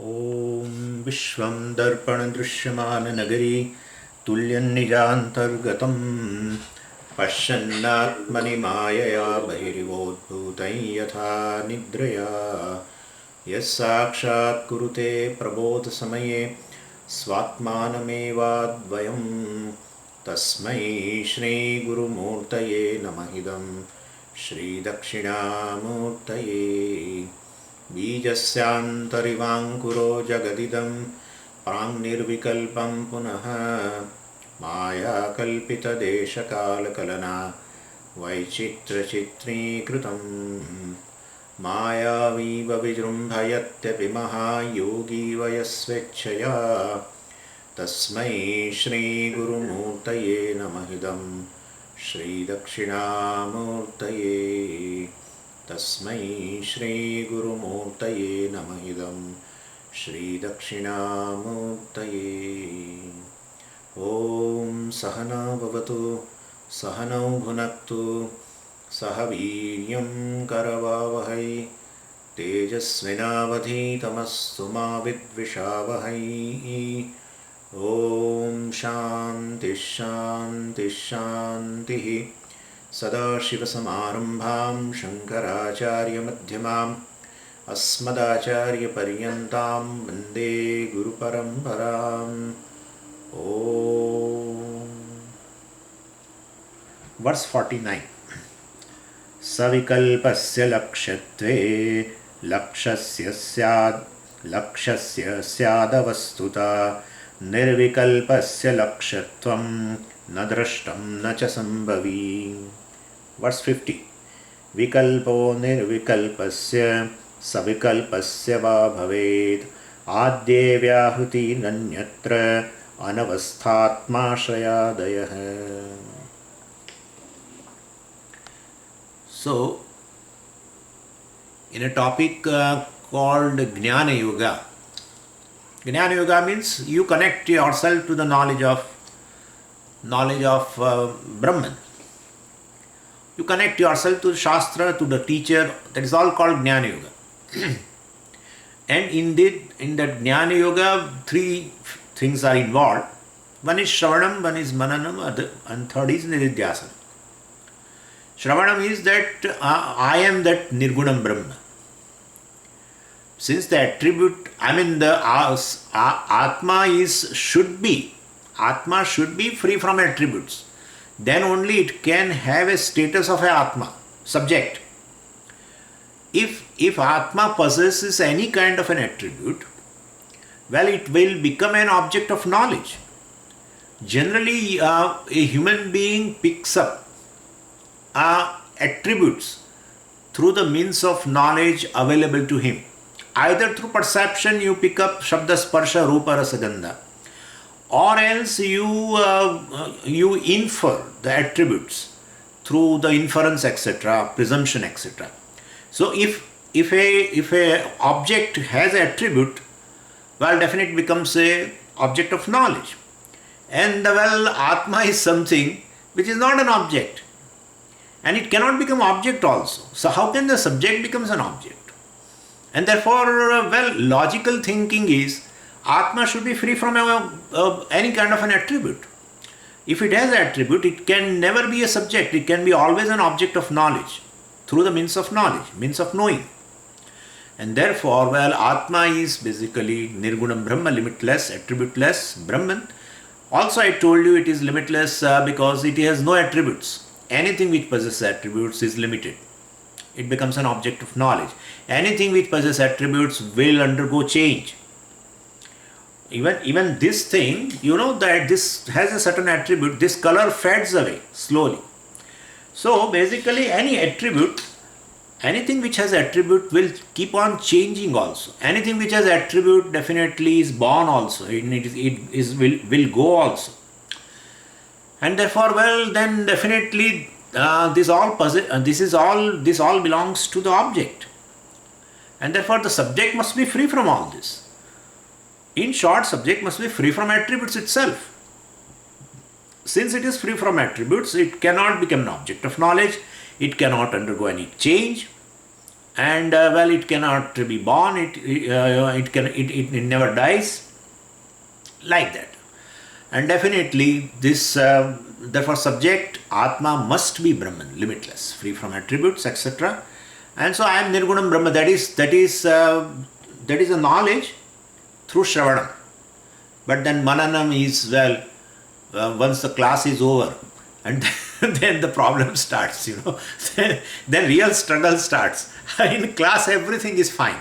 ॐ विश्वं दर्पणदृश्यमाननगरी तुल्यन्निजान्तर्गतं पश्यन्नात्मनि मायया बहिरिवोद्भूतं यथा निद्रया यस्साक्षात् कुरुते प्रबोधसमये स्वात्मानमेवाद्वयं तस्मै श्रीगुरुमूर्तये नमः इदं श्रीदक्षिणामूर्तये बीजस्यान्तरिवाङ्कुरो जगदिदं प्राङ्निर्विकल्पं पुनः मायाकल्पितदेशकालकलना वैचित्र्यचित्रीकृतं मायावीव विजृम्भयत्यपि महायोगी वयस्वेच्छया तस्मै श्रीगुरुमूर्तये नमः इदं श्रीदक्षिणामूर्तये तस्मै श्रीगुरुमूर्तये नमः इदं श्रीदक्षिणामूर्तये ॐ सहना भवतु सहनौ भुनक्तु सह वीर्यं करवावहै तेजस्विनावधीतमस्तु मा विद्विषावहै ॐ शान्तिः शान्तिः शान्तिः सदाशिवसमारम्भां शङ्कराचार्यमध्यमाम् अस्मदाचार्यपर्यन्तां वन्दे गुरुपरम्पराम् ॐ वर्स 49 सविकल्पस्य लक्ष्यत्वे लक्ष्यस्य स्यादवस्तुता निर्विकल्पस्य लक्ष्यत्वं न द्रष्टं न च संभवी वर्स 50 विकल्पो निर्विकल्पस्य सविकल्पस्य वा भवेत् आद्ये व्याहृतिरन्यत्र अनवस्थात्माश्रयादयः. So, in a topic called Jnana Yoga, Jnana Yoga means you connect yourself to the knowledge of Brahman. You connect yourself to the Shastra, to the teacher. That is all called Jnana Yoga. And in that Jnana Yoga, three things are involved. One is Shravanam, one is Mananam, and third is Nididhyasana. Shravanam is that I am that Nirgunam Brahma. Since the attribute, the Atma should be free from attributes. Then only it can have a status of a Atma, subject. If Atma possesses any kind of an attribute, well, it will become an object of knowledge. Generally, a human being picks up attributes through the means of knowledge available to him. Either through perception you pick up Shabda, Sparsha, Rupa, Rasa, Gandha, or else you infer the attributes through the inference, etc., presumption, etc. So if a object has an attribute, well, definitely it becomes a object of knowledge. And well, Atma is something which is not an object, and it cannot become object also. So how can the subject becomes an object? And therefore, well, logical thinking is Atma should be free from any kind of an attribute. If it has an attribute, it can never be a subject. It can be always an object of knowledge through the means of knowledge, means of knowing. And therefore, well, Atma is basically Nirgunam Brahma, limitless, attributeless Brahman. Also, I told you it is limitless because it has no attributes. Anything which possesses attributes is limited. It becomes an object of knowledge. Anything which possesses attributes will undergo change. Even this thing, you know that this has a certain attribute, this color fades away slowly. So basically anything which has attribute will keep on changing also. Anything which has attribute definitely is born also. Will go also. And therefore, well, then definitely this all belongs to the object. And therefore the subject must be free from all this. In short, subject must be free from attributes itself. Since it is free from attributes, it cannot become an object of knowledge. It cannot undergo any change. and well, it cannot be born, it never dies, like that. And definitely this, therefore subject Atma must be Brahman, limitless, free from attributes, etc. And so I am Nirgunam Brahma. That is a knowledge through Shravanam. But then Mananam is, well, once the class is over, and then the problem starts, then real struggle starts. In class everything is fine.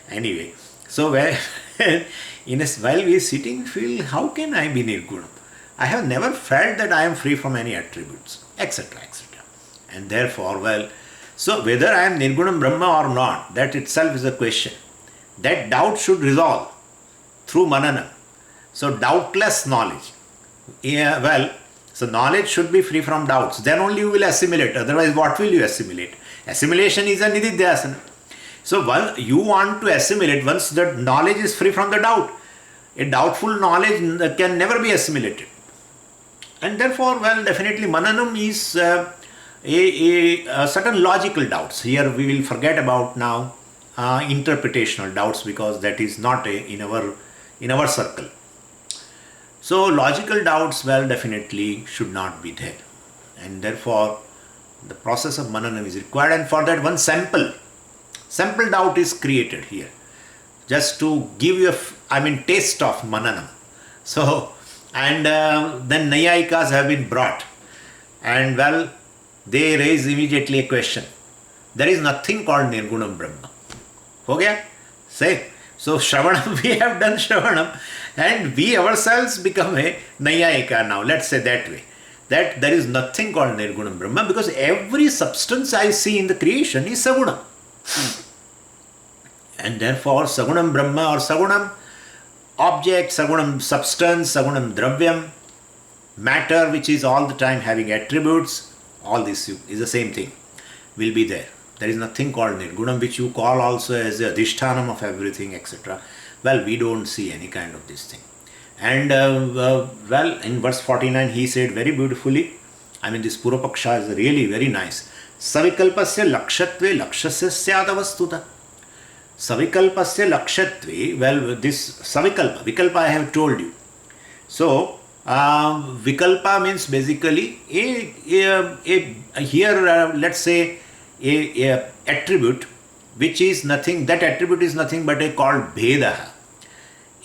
Anyway, so while we are sitting, feel, how can I be Nirgunam? I have never felt that I am free from any attributes, etc., etc. And therefore, well, so whether I am Nirgunam Brahma or not, that itself is a question. That doubt should resolve through Mananam. So doubtless knowledge. Yeah, well, so knowledge should be free from doubts. Then only you will assimilate. Otherwise, what will you assimilate? Assimilation is a nididhyasana. So you want to assimilate once the knowledge is free from the doubt. A doubtful knowledge can never be assimilated. And therefore, well, definitely Mananam is a certain logical doubts. Here we will forget about now interpretational doubts, because that is not in our circle. So logical doubts, well, definitely should not be there. And therefore, the process of Mananam is required. And for that, one sample doubt is created here, just to give you taste of Mananam. So, and then Nayayikas have been brought, and well, they raise immediately a question. There is nothing called Nirgunam Brahma. Okay? Say. So Shravanam, we have done Shravanam, and we ourselves become a Nayayika now. Let's say that way. That there is nothing called Nirgunam Brahma, because every substance I see in the creation is Sagunam. And therefore Sagunam Brahma or Sagunam object, Sagunam substance, Sagunam Dravyam, matter which is all the time having attributes, all this is the same thing, will be there. There is nothing called Nirgunam, which you call also as the Adhishtanam of everything, etc. Well, we don't see any kind of this thing. And well, in verse 49 he said very beautifully, this Purvapaksha is really very nice. Savikalpasya lakshatve lakshasya syadavastuta. Savikalpasya lakshatve, well, this Vikalpa I have told you. So, Vikalpa means basically here let's say a attribute which is nothing, that attribute is nothing but a called Bhedaha,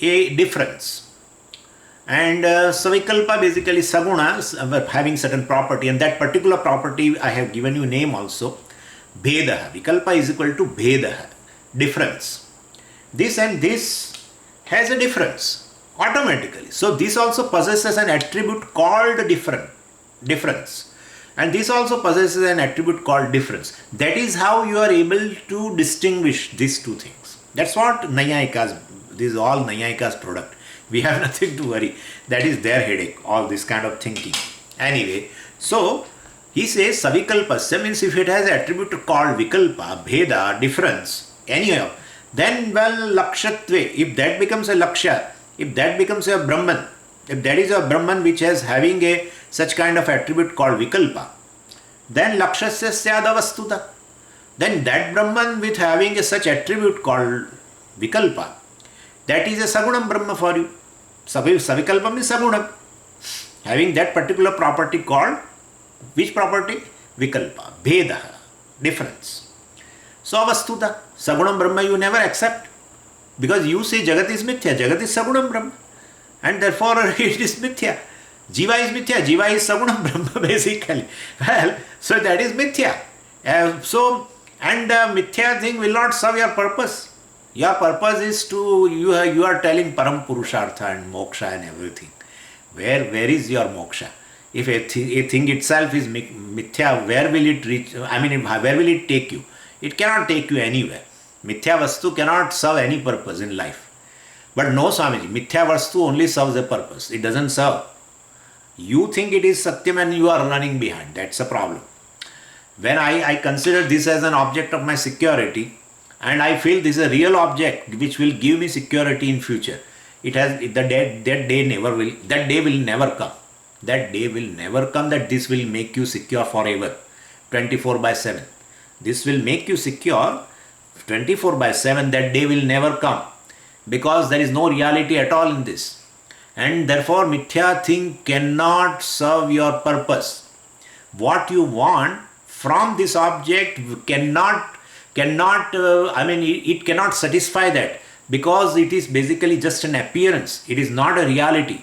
a difference. And Savikalpa basically Saguna having certain property, and that particular property I have given you name also, Bhedaha. Vikalpa is equal to Bhedaha, difference. This and this has a difference automatically. So this also possesses an attribute called difference. And this also possesses an attribute called difference. That is how you are able to distinguish these two things. That's what Nayayikas, this is all Nayayikas product. We have nothing to worry. That is their headache, all this kind of thinking. Anyway, so he says Savikalpasya means if it has an attribute called Vikalpa, Bheda, difference, anyhow, then well, Lakshatve, if that becomes a Laksha, if that becomes a Brahman, if that is a Brahman which has having a such kind of attribute called Vikalpa, then Lakshasya Syadavastuta. Then that Brahman with having a such attribute called Vikalpa, that is a Sagunam Brahma for you. Savikalpam is Sagunam, having that particular property called, which property? Vikalpa, Bhedaha, difference. So Avastuta, Sagunam Brahma you never accept, because you say Jagat is Mithya, Jagat is Sagunam Brahma, and therefore it is Mithya. Jiva is Mithya, Jiva is Sagunam Brahma basically. Well, so that is Mithya. Mithya thing will not serve your purpose. Your purpose is to, you are telling Param Purushartha and Moksha and everything. Where is your Moksha? If a thing itself is Mithya, where will it reach? Where will it take you? It cannot take you anywhere. Mithya Vastu cannot serve any purpose in life. But no, Swamiji, Mithya Vastu only serves a purpose. It doesn't serve. You think it is Satyam and you are running behind. That's a problem. When I consider this as an object of my security, and I feel this is a real object which will give me security in future, that day will never come. That day will never come that this will make you secure forever, 24/7. This will make you secure 24/7, that day will never come, because there is no reality at all in this. And therefore, mithya thing cannot serve your purpose. What you want from this object it cannot satisfy that, because it is basically just an appearance. It is not a reality.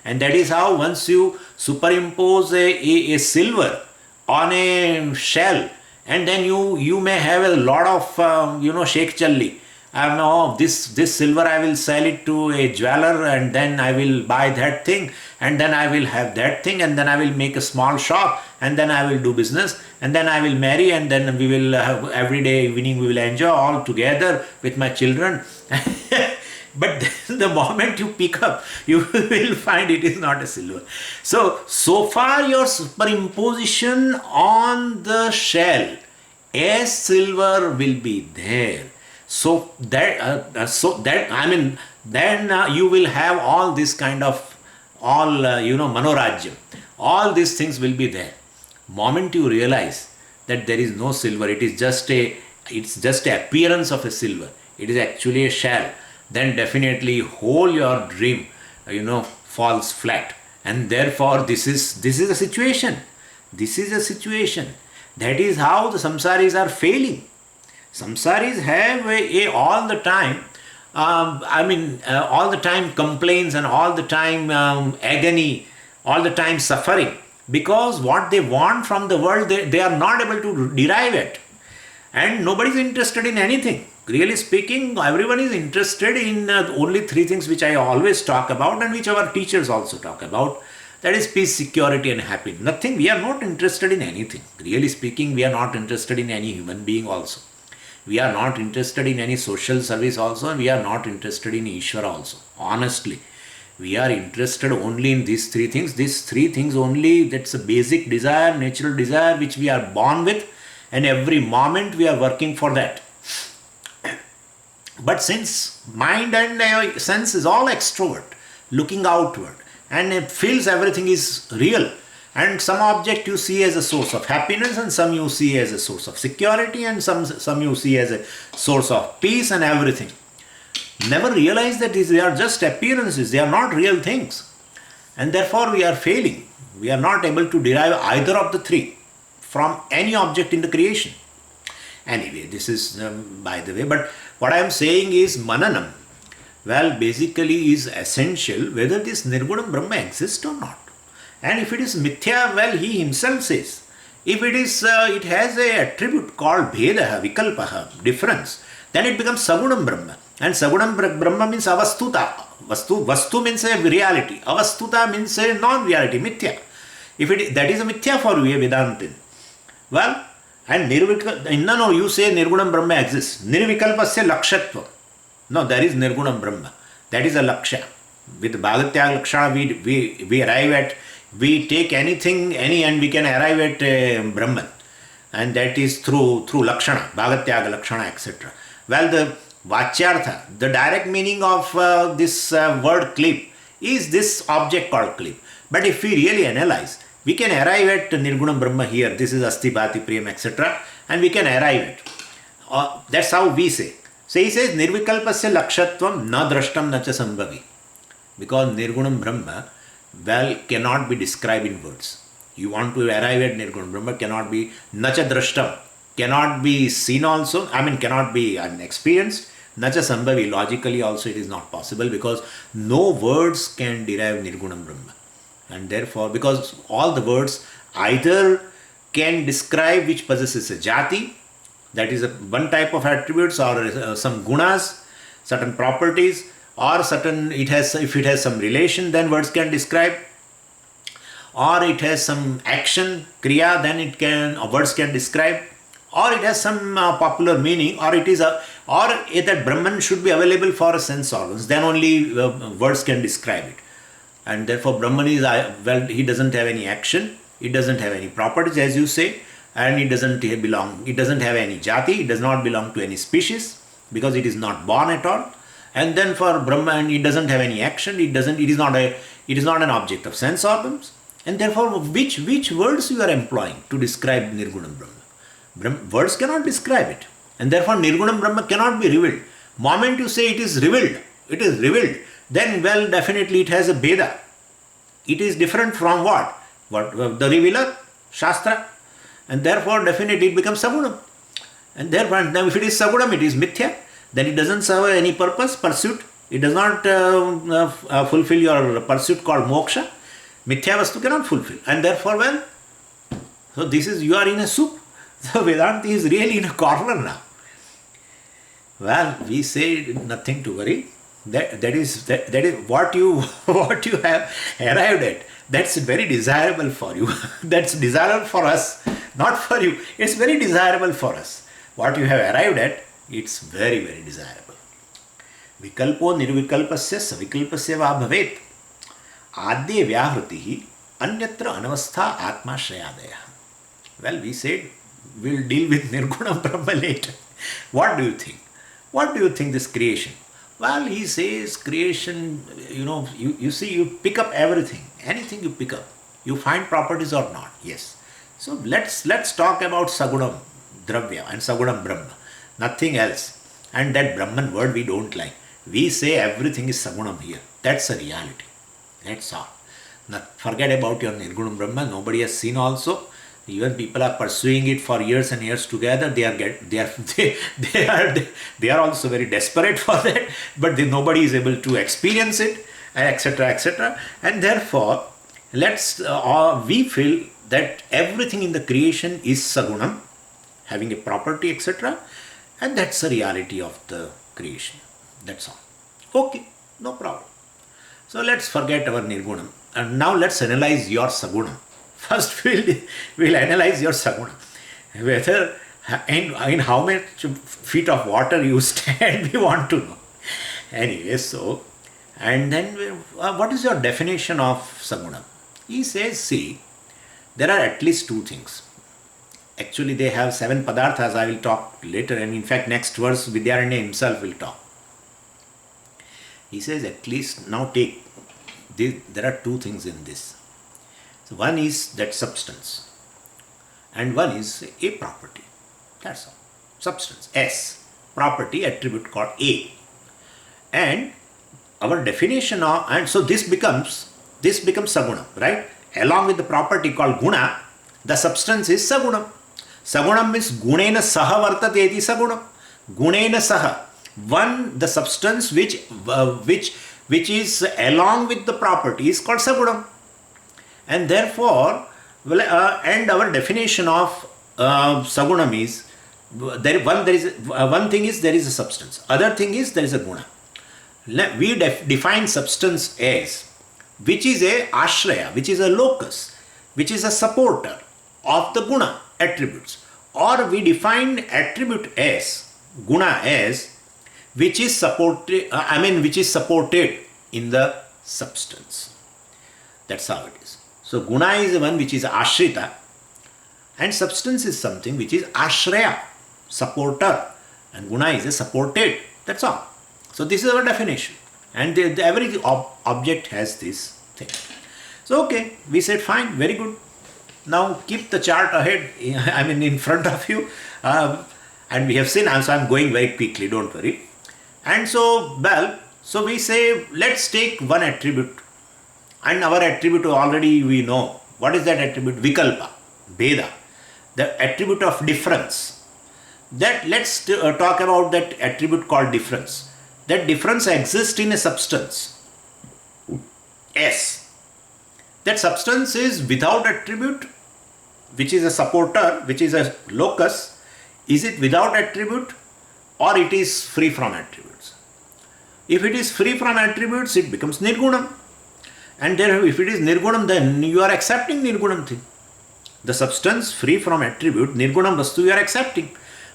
And that is how once you superimpose a silver on a shell, and then you may have a lot of Sheikh Challi. This silver I will sell it to a jeweler, and then I will buy that thing, and then I will have that thing, and then I will make a small shop, and then I will do business, and then I will marry, and then we will have every day evening we will enjoy all together with my children. But the moment you pick up, you will find it is not a silver. So far your superimposition on the shell as silver will be there. Then you will have all this kind of manorajyam. All these things will be there. Moment you realize that there is no silver, it's just a appearance of a silver. It is actually a shell. Then definitely whole your dream, falls flat. And therefore this is a situation. This is a situation. That is how the samsaris are failing. Samsaris have all the time, all the time complaints, and all the time agony, all the time suffering, because what they want from the world, they are not able to derive it. And nobody is interested in anything. Really speaking, everyone is interested in only three things which I always talk about, and which our teachers also talk about. That is peace, security and happiness. Nothing. We are not interested in anything. Really speaking, we are not interested in any human being also. We are not interested in any social service also, and we are not interested in Ishvara also. Honestly, we are interested only in these three things. These three things only, that's a basic desire, natural desire which we are born with, and every moment we are working for that. But since mind and sense is all extrovert, looking outward, and it feels everything is real, and some object you see as a source of happiness, and some you see as a source of security, and some you see as a source of peace and everything. Never realize that they are just appearances, they are not real things. And therefore we are failing. We are not able to derive either of the three from any object in the creation. Anyway, this is by the way, but what I am saying is Mananam, well, basically is essential whether this Nirgunam Brahma exists or not. And if it is mithya, well, he himself says, if it is, it has a attribute called Bhedaha, Vikalpaha, difference, then it becomes Sagunam Brahma. And Sagunam Brahma means Avastuta. Vastu means a reality. Avastuta means a non-reality, mithya. That is a mithya for you, a Vedantin. Well, and you say Nirgunam Brahma exists. Nirvikalpasya lakshatva. No, there is Nirgunam Brahma. That is a laksha. With Bhagatyaga Lakshana, we arrive at, we take anything, and we can arrive at Brahman. And that is through Lakshana, Bhagatyaga Lakshana, etc. Well, the Vachyartha, the direct meaning of this word clip is this object called clip. But if we really analyze, we can arrive at Nirgunam Brahma here. This is Asti Bhati Priyam, etc. And we can arrive at. That's how we say. So he says, Nirvikalpasya lakshatvam na drashtam na cha sambhavi. Because Nirgunam Brahma, well, cannot be described in words. You want to arrive at Nirgunam Brahma, cannot be nacha drashtam, cannot be seen also, cannot be experienced. Nacha sambhavi, logically also it is not possible, because no words can derive Nirgunam Brahma. And therefore, because all the words either can describe which possesses a jati, that is one type of attributes, or some gunas, certain properties, or certain, if it has some relation, then words can describe, or it has some action, kriya, then words can describe, or it has some popular meaning, or that Brahman should be available for sense organs, then only words can describe it. And therefore Brahman is, he doesn't have any action, it doesn't have any properties, as you say, and it doesn't have any jati, it does not belong to any species, because it is not born at all. And then for Brahman, it doesn't have any action, it is not an object of sense organs. And therefore, which words you are employing to describe Nirgunam Brahma? Words cannot describe it. And therefore Nirgunam Brahma cannot be revealed. Moment you say it is revealed, then well, definitely it has a Beda. It is different from what? What the revealer? Shastra. And therefore definitely it becomes Sagunam. And therefore, now if it is Sagunam, it is Mithya. Then it doesn't serve any purpose, pursuit. It does not fulfill your pursuit called moksha. Mithya Vastu cannot fulfill. And therefore, well, so this is, you are in a soup. So Vedanta is really in a corner now. Well, we say nothing to worry. That is what you have arrived at. That's very desirable for you. That's desirable for us, not for you. It's very desirable for us. What you have arrived at, it's very, very desirable. Vikalpo nirvikalpasya savikalpasya va bhavet. Adye vyahritihi anyatra anavastha atma shrayadaya. Well, we said we'll deal with Nirguna Brahma later. What do you think? What do you think this creation? Well, he says creation, you see, you pick up everything. Anything you pick up, you find properties or not. Yes. So let's talk about Sagunam Dravya and Sagunam Brahma. Nothing else. And that Brahman word we don't like. We say everything is Sagunam here. That's a reality. That's all. Now, forget about your Nirgunam Brahma. Nobody has seen also. Even people are pursuing it for years and years together. They are also very desperate for that. But nobody is able to experience it, etc., etc. And therefore, we feel that everything in the creation is Sagunam, having a property, etc. And that's the reality of the creation. That's all. Okay, no problem. So let's forget our Nirgunam. And now let's analyze your Sagunam. First we'll analyze your Sagunam. Whether in how much feet of water you stand, we want to know. Anyway, so, and then what is your definition of Sagunam? He says, see, there are at least two things. Actually, they have 7 padarthas. I will talk later, and in fact, next verse, Vidyaranya himself will talk. He says, at least, now take, there are 2 things in this. So one is that substance, and one is a property. That's all. Substance, S. Property, attribute called A. And our definition of, and so this becomes Sagunam, right? Along with the property called Guna, the substance is Sagunam. Sagunam means Gunena Saha Vartate iti Sagunam. Gunena Saha. One, the substance which is along with the property is called Sagunam. And therefore, and our definition of Sagunam is, one thing is there is a substance. Other thing is there is a Guna. We define substance as, which is a ashraya, which is a locus, which is a supporter of the Guna attributes. Or we define attribute as, Guna as, which is supported in the substance. That's how it is. So Guna is the one which is ashrita, and substance is something which is ashraya, supporter, and Guna is a supported. That's all. So this is our definition, and every object has this thing. So okay, we said fine, very good. Now keep the chart ahead, in front of you, and we have seen, so I'm going very quickly, don't worry. And so, so we say, let's take one attribute, and our attribute already we know. What is that attribute? Vikalpa, Beda, the attribute of difference. That let's talk about that attribute called difference. That difference exists in a substance, S. That substance is without attribute, which is a supporter, which is a locus. Is it without attribute, or it is free from attributes? If it is free from attributes, it becomes Nirgunam. And then if it is Nirgunam, then you are accepting Nirgunam thing. The substance free from attribute, Nirgunam Vastu, you are accepting.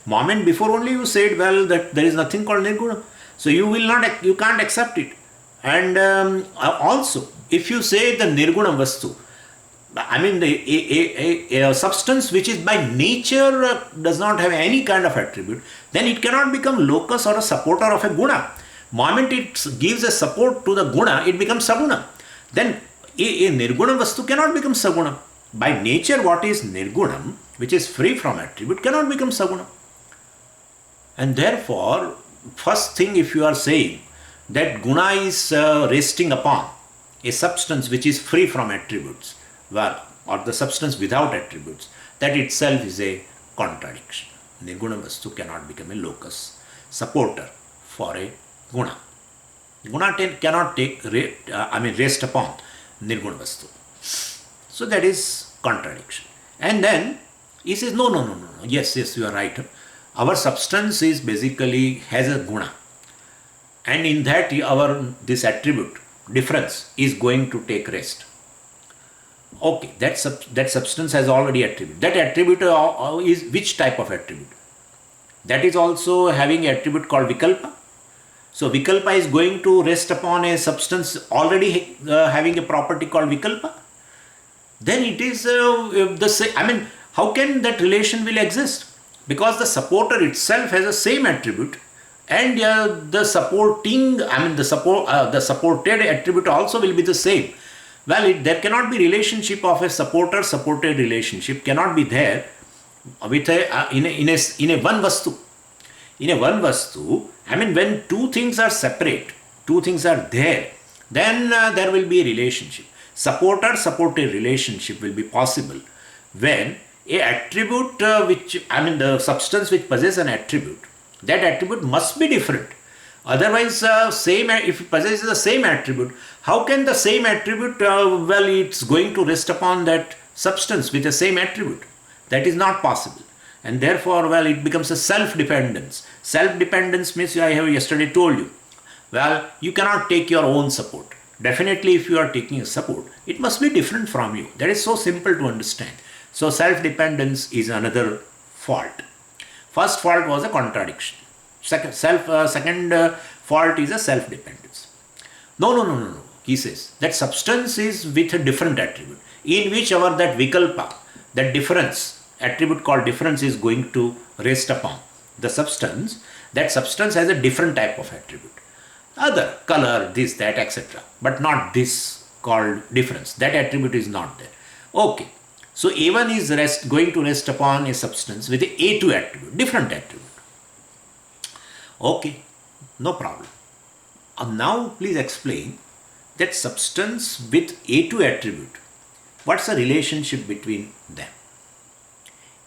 Moment before only you said, that there is nothing called Nirgunam. So you can't accept it. And also, if you say the Nirgunam Vastu, a substance which is by nature does not have any kind of attribute, then it cannot become locus or a supporter of a Guna. Moment it gives a support to the Guna, it becomes Saguna. Then a Nirgunam Vastu cannot become Sagunam. By nature, what is Nirgunam, which is free from attribute, cannot become Sagunam. And therefore, first thing, if you are saying that guna is resting upon a substance which is free from attributes, well, or the substance without attributes, that itself is a contradiction. Nirguna vastu cannot become a locus, supporter for a guna. Guna cannot take rest upon nirguna vastu. So that is contradiction. And then he says, no. Yes, you are right. Our substance is basically has a guna, and in that this attribute difference is going to take rest. Okay, that substance has already attribute. That attribute is which type of attribute? That is also having an attribute called vikalpa. So vikalpa is going to rest upon a substance already having a property called vikalpa. Then it is the same. How can that relation will exist? Because the supporter itself has the same attribute, and the supporting, the supported attribute also will be the same. Well, there cannot be relationship of a supporter-supported relationship cannot be there with in a one vastu. In a one vastu, when two things are separate, two things are there, then there will be a relationship. Supporter-supported relationship will be possible when a attribute the substance which possesses an attribute, that attribute must be different. Otherwise, if it possesses the same attribute, how can the same attribute, it's going to rest upon that substance with the same attribute? That is not possible. And therefore, it becomes a self-dependence. Self-dependence means, I have yesterday told you, you cannot take your own support. Definitely, if you are taking a support, it must be different from you. That is so simple to understand. So, self-dependence is another fault. First fault was a contradiction. Second fault is a self-dependence. No. He says that substance is with a different attribute, in which that vikalpa, that difference, attribute called difference is going to rest upon the substance. That substance has a different type of attribute. Other color, this, that, etc. But not this called difference. That attribute is not there. Okay. So A1 is going to rest upon a substance with a A2 attribute, different attribute. Okay, no problem. Now please explain that substance with A2 attribute. What's the relationship between them?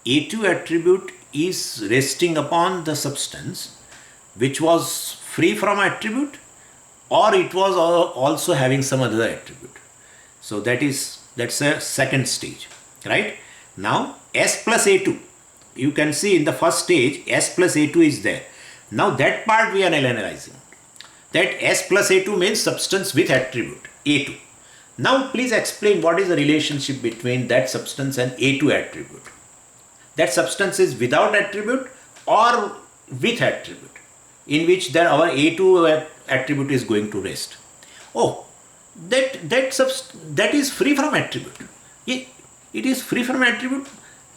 A2 attribute is resting upon the substance which was free from attribute, or it was also having some other attribute. So that's a second stage. Right? Now, S plus A2. You can see in the first stage, S plus A2 is there. Now, that part we are analyzing. That S plus A2 means substance with attribute, A2. Now, please explain what is the relationship between that substance and A2 attribute. That substance is without attribute or with attribute, in which our A2 attribute is going to rest. Oh, that is free from attribute. It is free from attribute.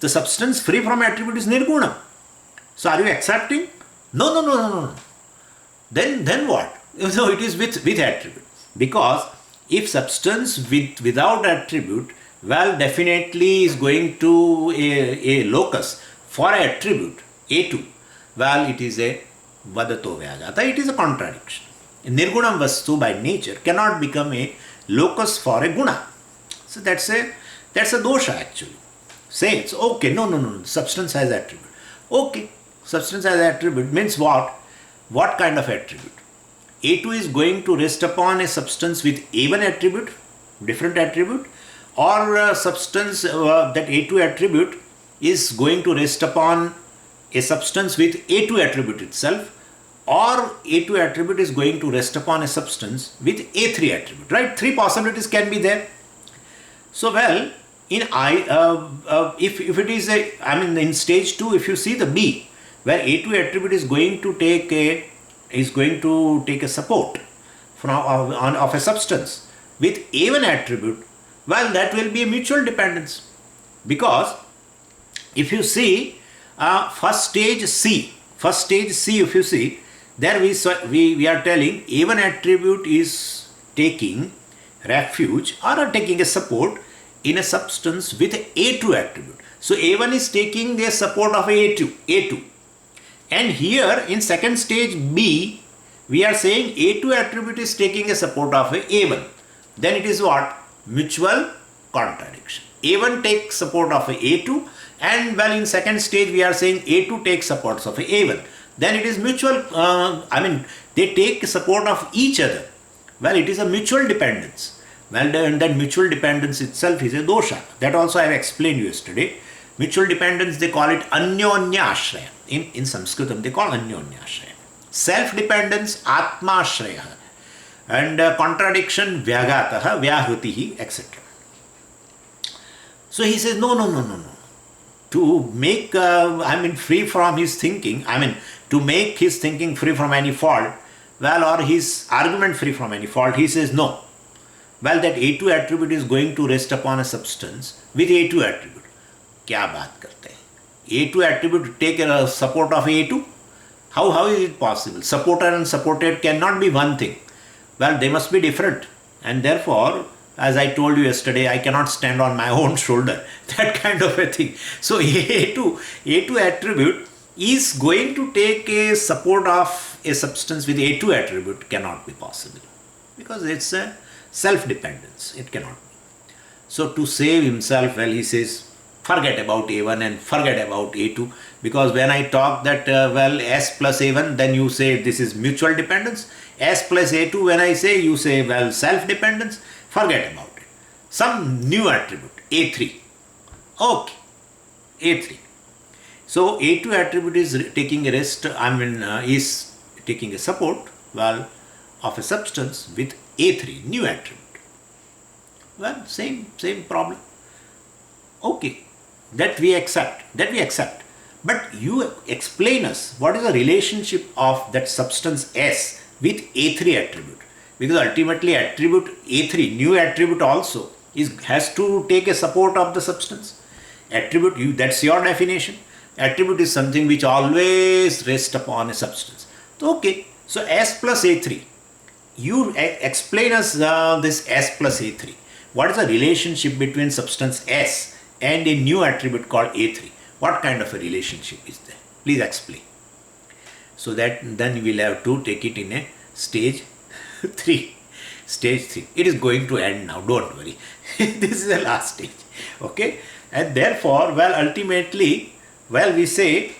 The substance free from attribute is nirguna. So are you accepting? No. Then what? So it is with attribute. Because if substance without attribute, definitely is going to a locus for attribute, A2. It is a vadato vyajata. It is a contradiction. Nirgunam vastu by nature cannot become a locus for a guna. So that's a dosha actually. Say it's okay, no, substance has attribute. Okay, substance has attribute means what? What kind of attribute? A2 is going to rest upon a substance with A1 attribute, different attribute, or substance that A2 attribute is going to rest upon a substance with A2 attribute itself, or A2 attribute is going to rest upon a substance with A3 attribute, right? Three possibilities can be there. So if it is in stage 2, if you see the B, where A2 attribute is going to take a support of a substance with A1 attribute, that will be a mutual dependence. Because if you see first stage C, if you see, there we are telling A1 attribute is taking refuge or taking a support in a substance with A2 attribute. So A1 is taking a support of A2. And here in second stage B, we are saying A2 attribute is taking a support of a A1. Then it is what? Mutual contradiction. A1 takes support of a A2, and well, in second stage we are saying A2 takes supports of a A1. Then it is mutual, they take support of each other. Well, it is a mutual dependence. Well, that mutual dependence itself is a dosha. That also I have explained yesterday. Mutual dependence, they call it anyonya ashraya. In Sanskritam, they call anyonya ashraya. Self-dependence, atma ashraya. And contradiction, vyagataha, vyahrutihi, etc. So he says, no. To make, free from his thinking, to make his thinking free from any fault, well, or his argument free from any fault, he says no. Well, that A2 attribute is going to rest upon a substance with A2 attribute. क्या बात करते हैं? A2 attribute take a support of A2? How is it possible? Supporter and supported cannot be one thing. Well, they must be different. And therefore, as I told you yesterday, I cannot stand on my own shoulder. That kind of a thing. So A2 attribute is going to take a support of a substance with A2 attribute cannot be possible. Because it's a self-dependence. It cannot be. So to save himself, well, he says, forget about A1 and forget about A2. Because when I talk that, S plus A1, then you say this is mutual dependence. S plus A2, when I say, you say, well, self-dependence. Forget about it. Some new attribute, A3. Okay, A3. So A2 attribute is taking a rest, is taking a support, well, of a substance with A3, new attribute. Well, same problem. Okay, that we accept. But you explain us what is the relationship of that substance S with A3 attribute. Because ultimately attribute A3, new attribute also, has to take a support of the substance. Attribute, that's your definition. Attribute is something which always rests upon a substance. Okay, so S plus A3. You explain us this S plus A3. What is the relationship between substance S and a new attribute called A3? What kind of a relationship is there? Please explain. So that then we'll have to take it in a stage 3. Stage 3. It is going to end now, don't worry. This is the last stage. Okay? And therefore, well, ultimately, well, we say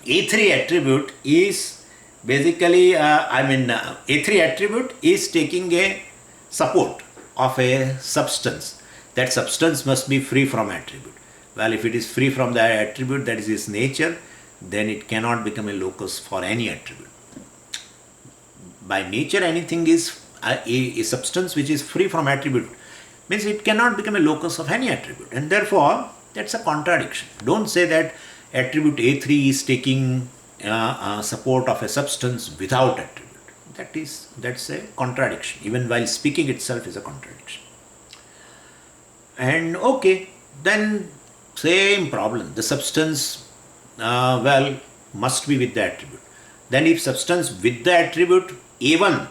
A3 attribute is basically, A3 attribute is taking a support of a substance. That substance must be free from attribute. Well, if it is free from the attribute, that is its nature, then it cannot become a locus for any attribute. By nature, anything is a substance which is free from attribute, means it cannot become a locus of any attribute, and therefore that's a contradiction. Don't say that attribute A3 is taking support of a substance without attribute. That's a contradiction. Even while speaking itself is a contradiction. And okay, then same problem. The substance must be with the attribute. Then if substance with the attribute A1,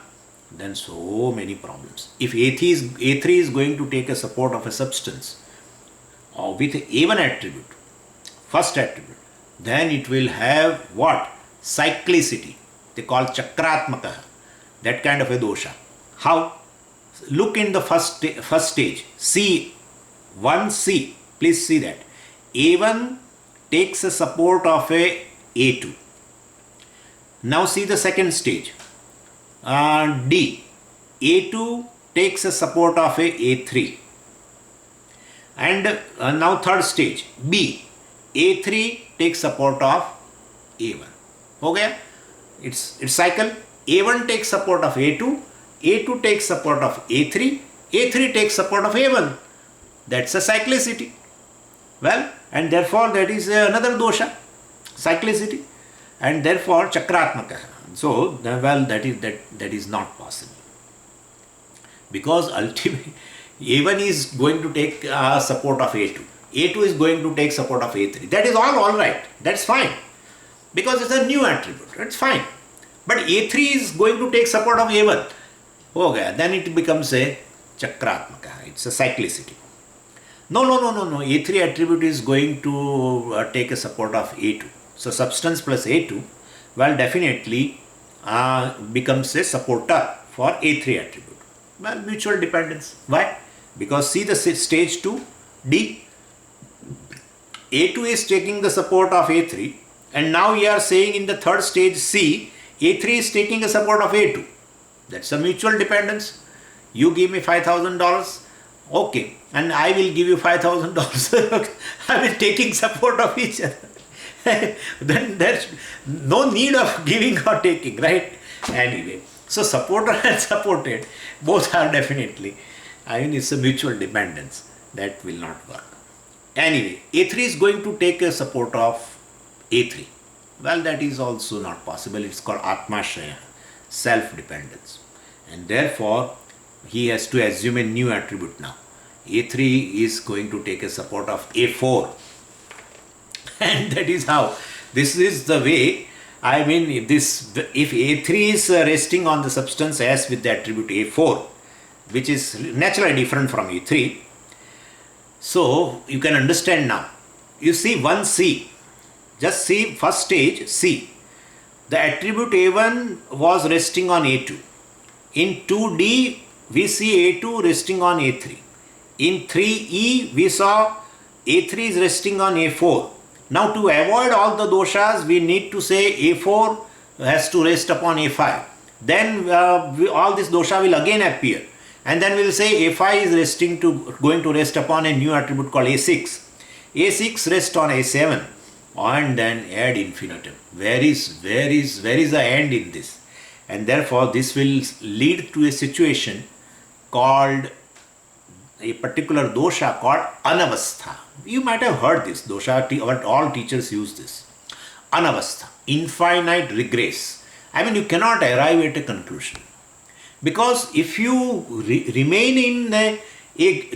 then so many problems. If A3 is going to take a support of a substance with A1 attribute, first attribute, then it will have what? Cyclicity. They call chakratmaka. That kind of a dosha. How? Look in the first stage. C, 1C. Please see that. A1 takes a support of a A2. Now see the second stage. D. A2 takes a support of a A3. And now third stage. B. A3 takes support of A1. Okay? It's cycle. A1 takes support of A2. A2 takes support of A3. A3 takes support of A1. That's a cyclicity. Well, and therefore that is another dosha. Cyclicity. And therefore chakratmaka. So, well, that is not possible. Because ultimately A1 is going to take support of A2. A2 is going to take support of A3. That is all right. That's fine. Because it's a new attribute. It's fine. But A3 is going to take support of A1. Okay, then it becomes a chakratmaka. It's a cyclicity. No. A3 attribute is going to take a support of A2. So substance plus A2, well, definitely becomes a supporter for A3 attribute. Well, mutual dependence. Why? Because see the stage 2, D. A2 is taking the support of A3, and now we are saying in the third stage C, A3 is taking a support of A2. That's a mutual dependence. You give me $5,000, okay, and I will give you $5,000. I will taking support of each other. Then there's no need of giving or taking, right? Anyway, so supporter and supported, both are definitely, it's a mutual dependence. That will not work. Anyway, A3 is going to take a support of A3. Well, that is also not possible. It's called Atmashraya, self-dependence. And therefore, he has to assume a new attribute now. A3 is going to take a support of A4. And that is how, this is the way, if A3 is resting on the substance as with the attribute A4, which is naturally different from A3, so you can understand now. You see 1C, just see first stage C. The attribute A1 was resting on A2. In 2D, we see A2 resting on A3. In 3E, we saw A3 is resting on A4. Now to avoid all the doshas, we need to say A4 has to rest upon A5. Then all this dosha will again appear. And then we will say A5 is going to rest upon a new attribute called A6. A6 rest on A7, and then add infinitum. Where is the end in this? And therefore this will lead to a situation called, a particular dosha called anavastha. You might have heard this dosha, all teachers use this. Anavastha, infinite regress. You cannot arrive at a conclusion. Because if you remain in a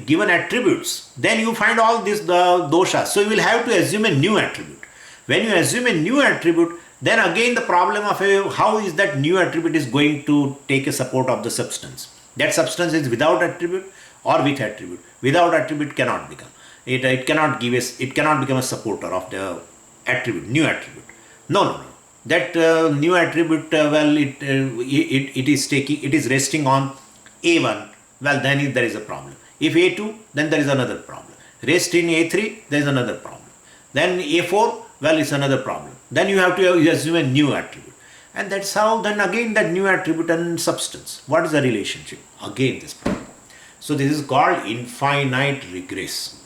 given attributes, then you find all these doshas. So you will have to assume a new attribute. When you assume a new attribute, then again the problem of how is that new attribute is going to take a support of the substance. That substance is without attribute or with attribute. Without attribute cannot become. It cannot become a supporter of the attribute, new attribute. No. That new attribute, it is resting on A1. Well, then there is a problem. If A2, then there is another problem. Rest in A3, there is another problem. Then A4, well, it's another problem. Then you have to assume a new attribute. And that's how then again that new attribute and substance. What is the relationship? Again this problem. So this is called infinite regress.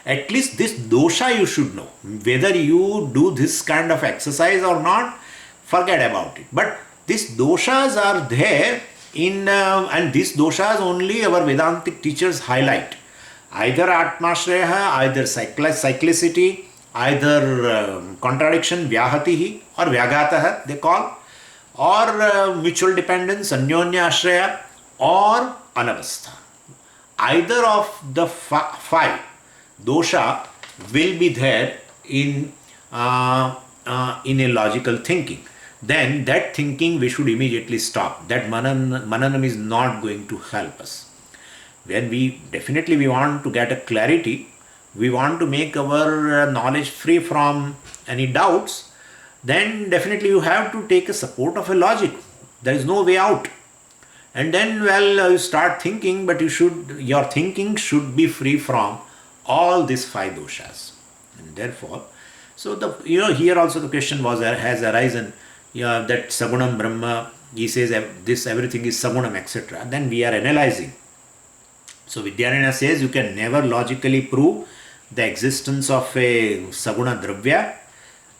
At least this dosha you should know. Whether you do this kind of exercise or not, forget about it. But these doshas are there and these doshas only our Vedantic teachers highlight. Either Atmashraya, either cyclicity, either contradiction, Vyahatihi or Vyagataha they call, or mutual dependence, Anyonya Ashraya, or Anavastha. Either of the five dosha will be there in a logical thinking. Then that thinking we should immediately stop. That mananam is not going to help us. When we want to get a clarity, we want to make our knowledge free from any doubts, then definitely you have to take a support of a logic. There is no way out. And then you start thinking, but your thinking should be free from all these five doshas. And therefore, so here also the question has arisen, that Sagunam Brahma, he says this everything is Sagunam, etc. Then we are analyzing. So Vidyaranya says you can never logically prove the existence of a Saguna Dravya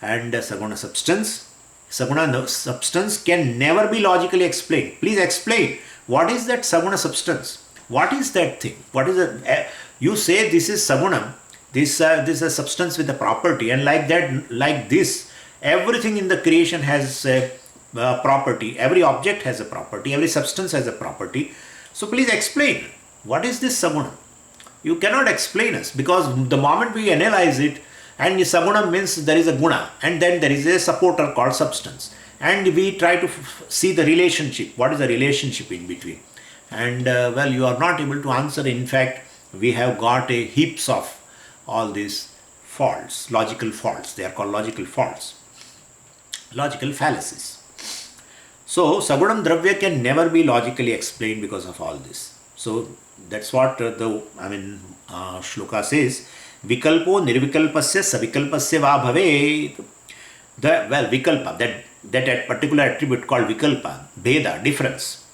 and a Saguna substance. Saguna substance can never be logically explained. Please explain, what is that Saguna substance? What is that thing? What is it? You say this is Sagunam, this is a substance with a property, and like this, everything in the creation has a property. Every object has a property. Every substance has a property. So please explain, what is this Saguna? You cannot explain us, because the moment we analyze it, and Saguna means there is a guna, and then there is a supporter called substance, and we try to see the relationship. What is the relationship in between? And you are not able to answer. In fact, we have got heaps of all these faults, logical faults. They are called logical faults. logical fallacies. So, Sagunam Dravya can never be logically explained because of all this. So, that's what Shloka says. Vikalpo nirvikalpasya savikalpasya va bhave. Vikalpa, that particular attribute called Vikalpa, Bheda, difference.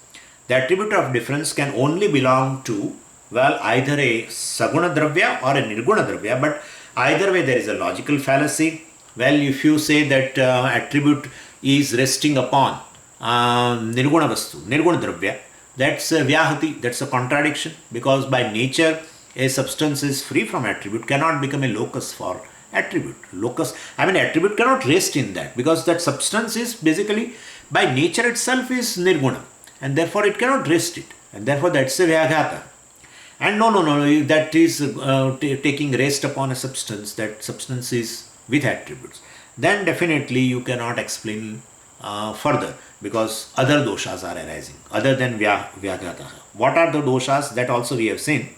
The attribute of difference can only belong to, either a Saguna Dravya or a Nirguna Dravya, but either way there is a logical fallacy. If you say that attribute is resting upon Nirguna Vastu, Nirguna Dravya, that's a Vyahati, that's a contradiction, because by nature a substance is free from attribute, cannot become a locus for attribute. Attribute cannot rest in that, because that substance is basically by nature itself is Nirguna, and therefore it cannot rest it, and therefore that's a Vyaghata. And no, that is taking rest upon a substance, that substance is with attributes. Then definitely you cannot explain further, because other doshas are arising other than Vyaghata. What are the doshas? That also we have seen,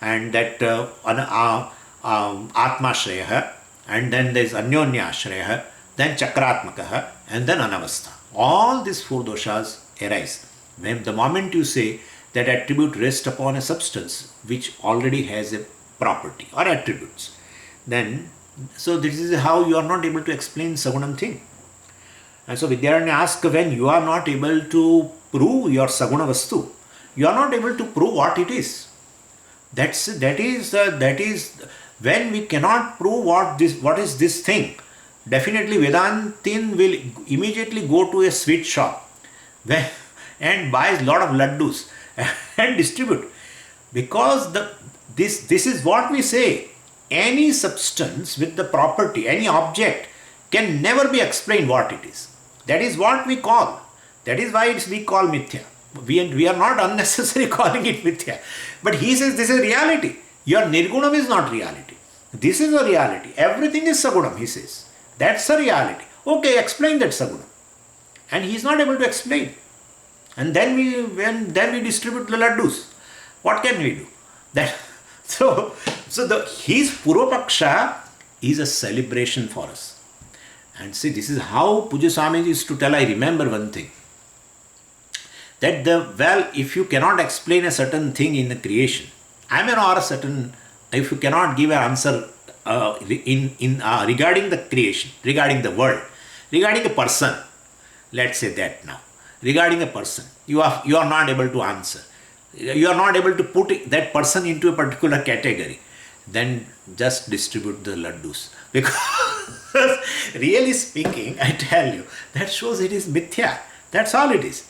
and that Atma Shreya, and then there is Anyonya Shreya, then Chakratmakaha, and then Anavastha. All these four doshas arise. When the moment you say that attribute rests upon a substance which already has a property or attributes, then, so this is how you are not able to explain Sagunam thing. And so Vidyaranya asks, when you are not able to prove your Saguna Vastu, you are not able to prove what it is. That is when we cannot prove what is this thing. Definitely Vedantin will immediately go to a sweet shop and buys a lot of laddus and distribute, because this is what we say. Any substance with the property, any object, can never be explained what it is. That is what we call. That is why we call mithya. We are not unnecessarily calling it mithya. But he says this is reality. Your nirgunam is not reality. This is a reality. Everything is sagunam, he says. That's a reality. Okay, explain that sagunam. And he is not able to explain. And then we distribute the laddus. What can we do? His Purvapaksha is a celebration for us. And see, this is how Pujya Swamiji is to tell. I remember one thing. That if you cannot explain a certain thing in the creation, if you cannot give an answer regarding the creation, regarding the world, regarding a person, let's say that now, regarding a person, you are not able to answer. You are not able to put that person into a particular category. Then just distribute the laddus. Because really speaking, I tell you, that shows it is mithya. That's all it is.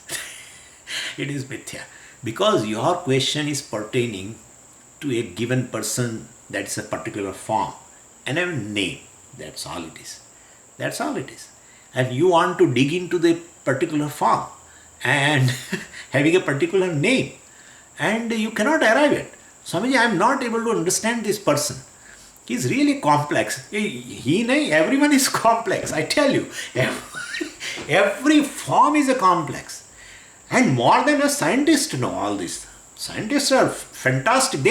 It is mithya. Because your question is pertaining to a given person, that's a particular form and a name. That's all it is. That's all it is. And you want to dig into the particular form and having a particular name, and you cannot arrive at. Swamiji, I am not able to understand this person. He is really complex. Everyone is complex, I tell you. Every form is a complex. And more than a scientist know all this. Scientists are fantastic.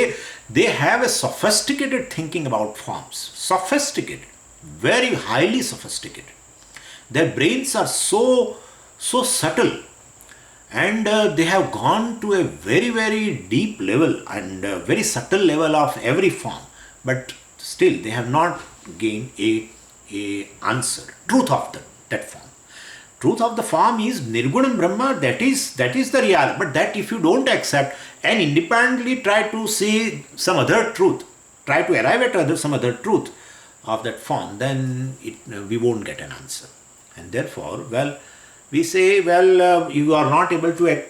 They have a sophisticated thinking about forms. Sophisticated. Very highly sophisticated. Their brains are so subtle. And they have gone to a very, very deep level and very subtle level of every form. But still, they have not gained a answer, truth of that form. Truth of the form is Nirgunam Brahma, that is the reality. But that if you don't accept and independently try to see some other truth, try to arrive at some other truth of that form, then we won't get an answer. And therefore, we say, you are not able to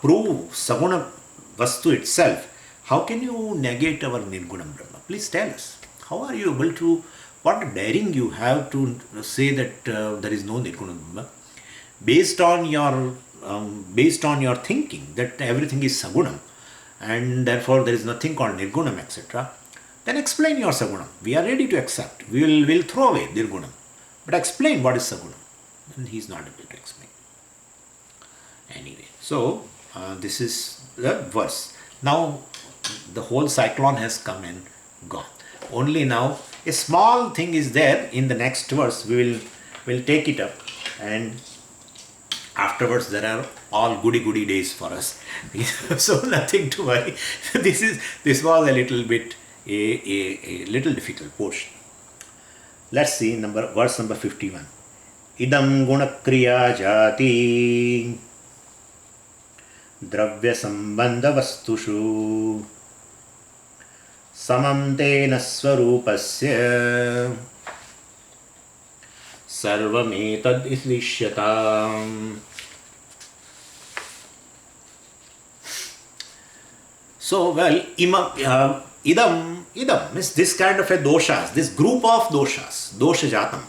prove Saguna Vastu itself. How can you negate our Nirgunam Brahma? Please tell us. How are you able to, what daring you have to say that there is no Nirgunam Brahma? Based on your thinking that everything is Sagunam and therefore there is nothing called Nirgunam, etc. Then explain your Sagunam. We are ready to accept. We will throw away Nirgunam. But explain what is Sagunam. And he is not able to explain. Anyway, so this is the verse. Now the whole cyclone has come and gone. Only now a small thing is there in the next verse. We will take it up. and afterwards there are all goody days for us. So nothing to worry. This was a little bit a little difficult portion. Let's see verse number 51. Idam gunakriya jati dravya sambandha vastushu samam tena swarupasya sarvametad islishyata. So, idam means this kind of a doshas, this group of doshas, dosha jatam,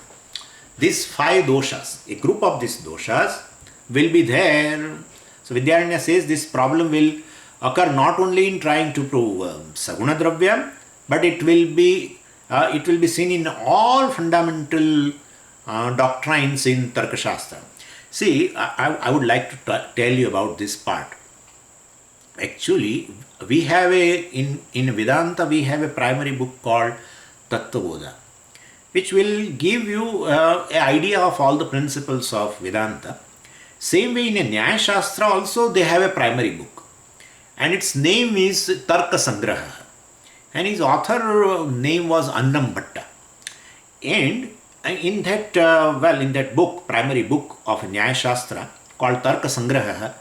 these 5 doshas, a group of these doshas will be there. So Vidyaranya says this problem will occur not only in trying to prove saguna dravya, but it will be seen in all fundamental doctrines in Tarka Shastra. See, I would like to tell you about this part. Actually, we have in Vedanta we have a primary book called Tattvabodha, which will give you an idea of all the principles of Vedanta. Same way in a Nyaya Shastra also they have a primary book, and its name is Tarka Sangraha, and his author name was Annam Bhatta. And in that book, primary book of Nyaya Shastra called Tarka Sangraha,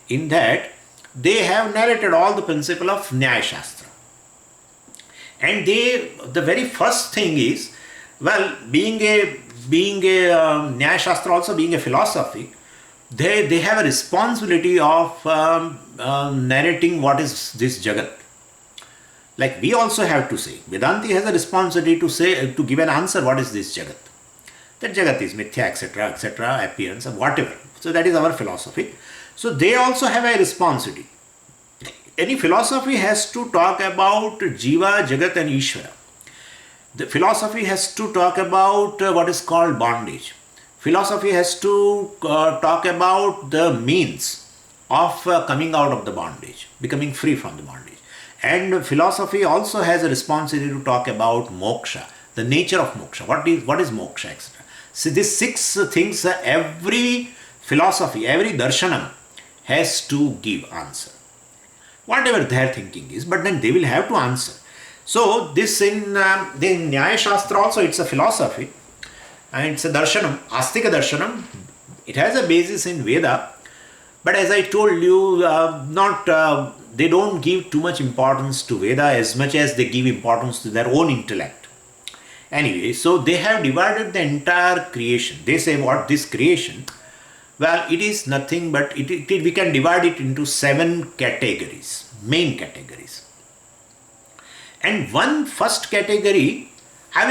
in that they have narrated all the principle of Nyaya Shastra. And the very first thing is, being a Nyaya Shastra also being a philosophy, they have a responsibility of narrating what is this Jagat. Like we also have to say, Vedanti has a responsibility to give an answer, what is this Jagat. That Jagat is mithya, etc., appearance, whatever. So that is our philosophy. So they also have a responsibility. Any philosophy has to talk about Jiva, Jagat and Ishvara. The philosophy has to talk about what is called bondage. Philosophy has to talk about the means of coming out of the bondage, becoming free from the bondage. And philosophy also has a responsibility to talk about moksha, the nature of moksha, what is moksha, etc. So these 6 things every philosophy, every darshanam has to give answer. Whatever their thinking is, but then they will have to answer. So this in Nyaya Shastra also it's a philosophy and it's a darshanam, astika darshanam. It has a basis in Veda, but as I told you, they don't give too much importance to Veda as much as they give importance to their own intellect. Anyway, so they have divided the entire creation. They say what this creation, it is nothing but we can divide it into 7 categories, main categories. And one first category, I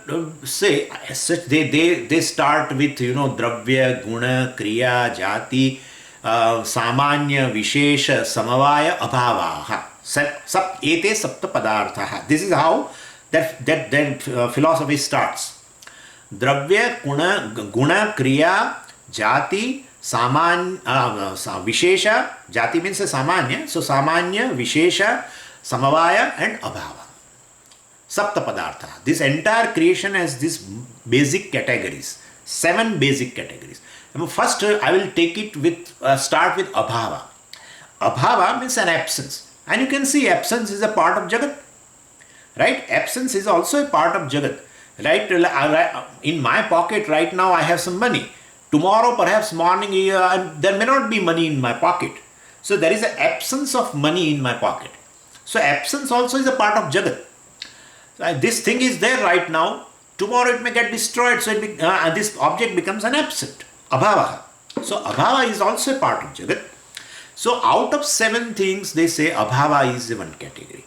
will say, as such, they start with, dravya, guna, kriya, jati, samanya, vishesha, samavaya, abhavaha. Ete sapta padarthaha. This is how that philosophy starts. Dravya, guna, kriya, jati, samanya, vishesha. Jati means a samanya. So samanya, vishesha, samavaya and abhava. Sapta padartha. This entire creation has these basic categories. 7 basic categories. First, I will take it start with abhava. Abhava means an absence. And you can see absence is a part of Jagat. Right? Absence is also a part of Jagat. Right? In my pocket right now I have some money. Tomorrow, perhaps morning, there may not be money in my pocket. So there is an absence of money in my pocket. So absence also is a part of Jagat. This thing is there right now. Tomorrow it may get destroyed. So this object becomes an absent. Abhava. So abhava is also a part of Jagat. So out of 7 things, they say abhava is one category.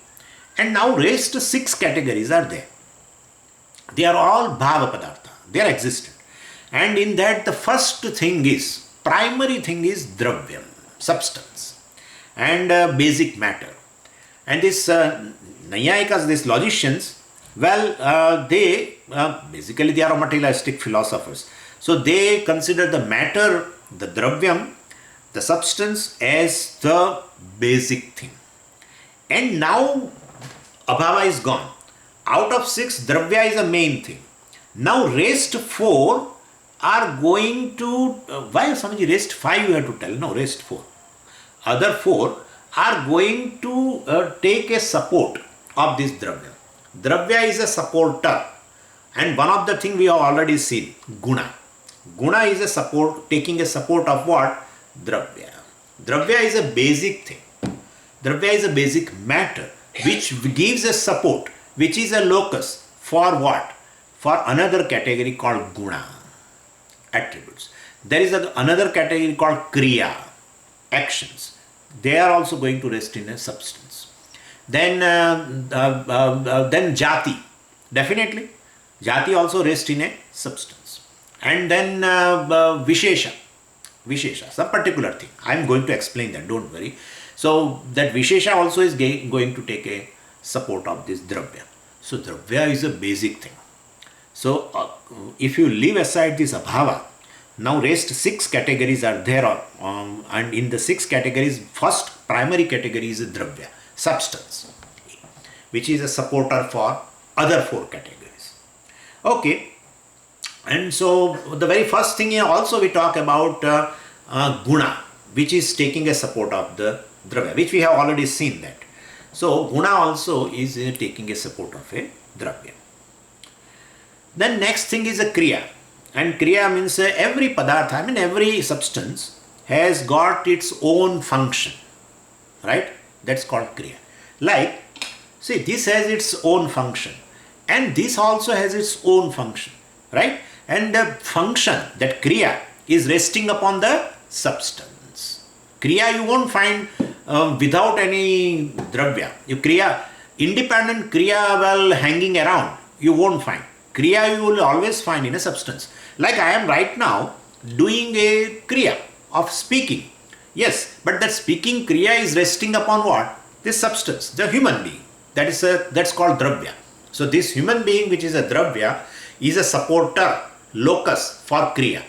And now rest 6 categories are there. They are all bhava padartha. They are existent. And in that the first thing is, primary thing is dravyam, substance, and basic matter. And this Nayayikas, these logicians, they basically they are materialistic philosophers. So they consider the matter, the dravyam, the substance as the basic thing. And now abhava is gone. Out of 6, dravya is the main thing. Now rest 4 are going to, why Swamiji, rest 5 you have to tell, no, rest 4. Other 4 are going to take a support of this Dravya. Dravya is a supporter, and one of the thing we have already seen, Guna. Guna is a support, taking a support of what? Dravya. Dravya is a basic thing. Dravya is a basic matter which gives a support, which is a locus for what? For another category called Guna, attributes. There is another category called Kriya, actions. They are also going to rest in a substance. Then Jati, definitely. Jati also rests in a substance. And then Vishesha, some particular thing. I am going to explain that, don't worry. So that Vishesha also is going to take a support of this Dravya. So Dravya is a basic thing. So if you leave aside this Abhava, now rest 6 categories are there, and in the 6 categories, first primary category is Dravya, substance, which is a supporter for other 4 categories. Okay, and so the very first thing here also we talk about Guna, which is taking a support of the Dravya, which we have already seen that. So Guna also is taking a support of a Dravya. Then next thing is a Kriya. And Kriya means every Padartha, every substance has got its own function. Right? That's called Kriya. Like, see, this has its own function. And this also has its own function. Right? And the function, that Kriya, is resting upon the substance. Kriya you won't find without any Dravya. Independent Kriya while hanging around, you won't find. Kriya you will always find in a substance. Like I am right now doing a Kriya of speaking. Yes, but that speaking Kriya is resting upon what? This substance, the human being. That's called Dravya. So this human being, which is a Dravya, is a supporter, locus for Kriya.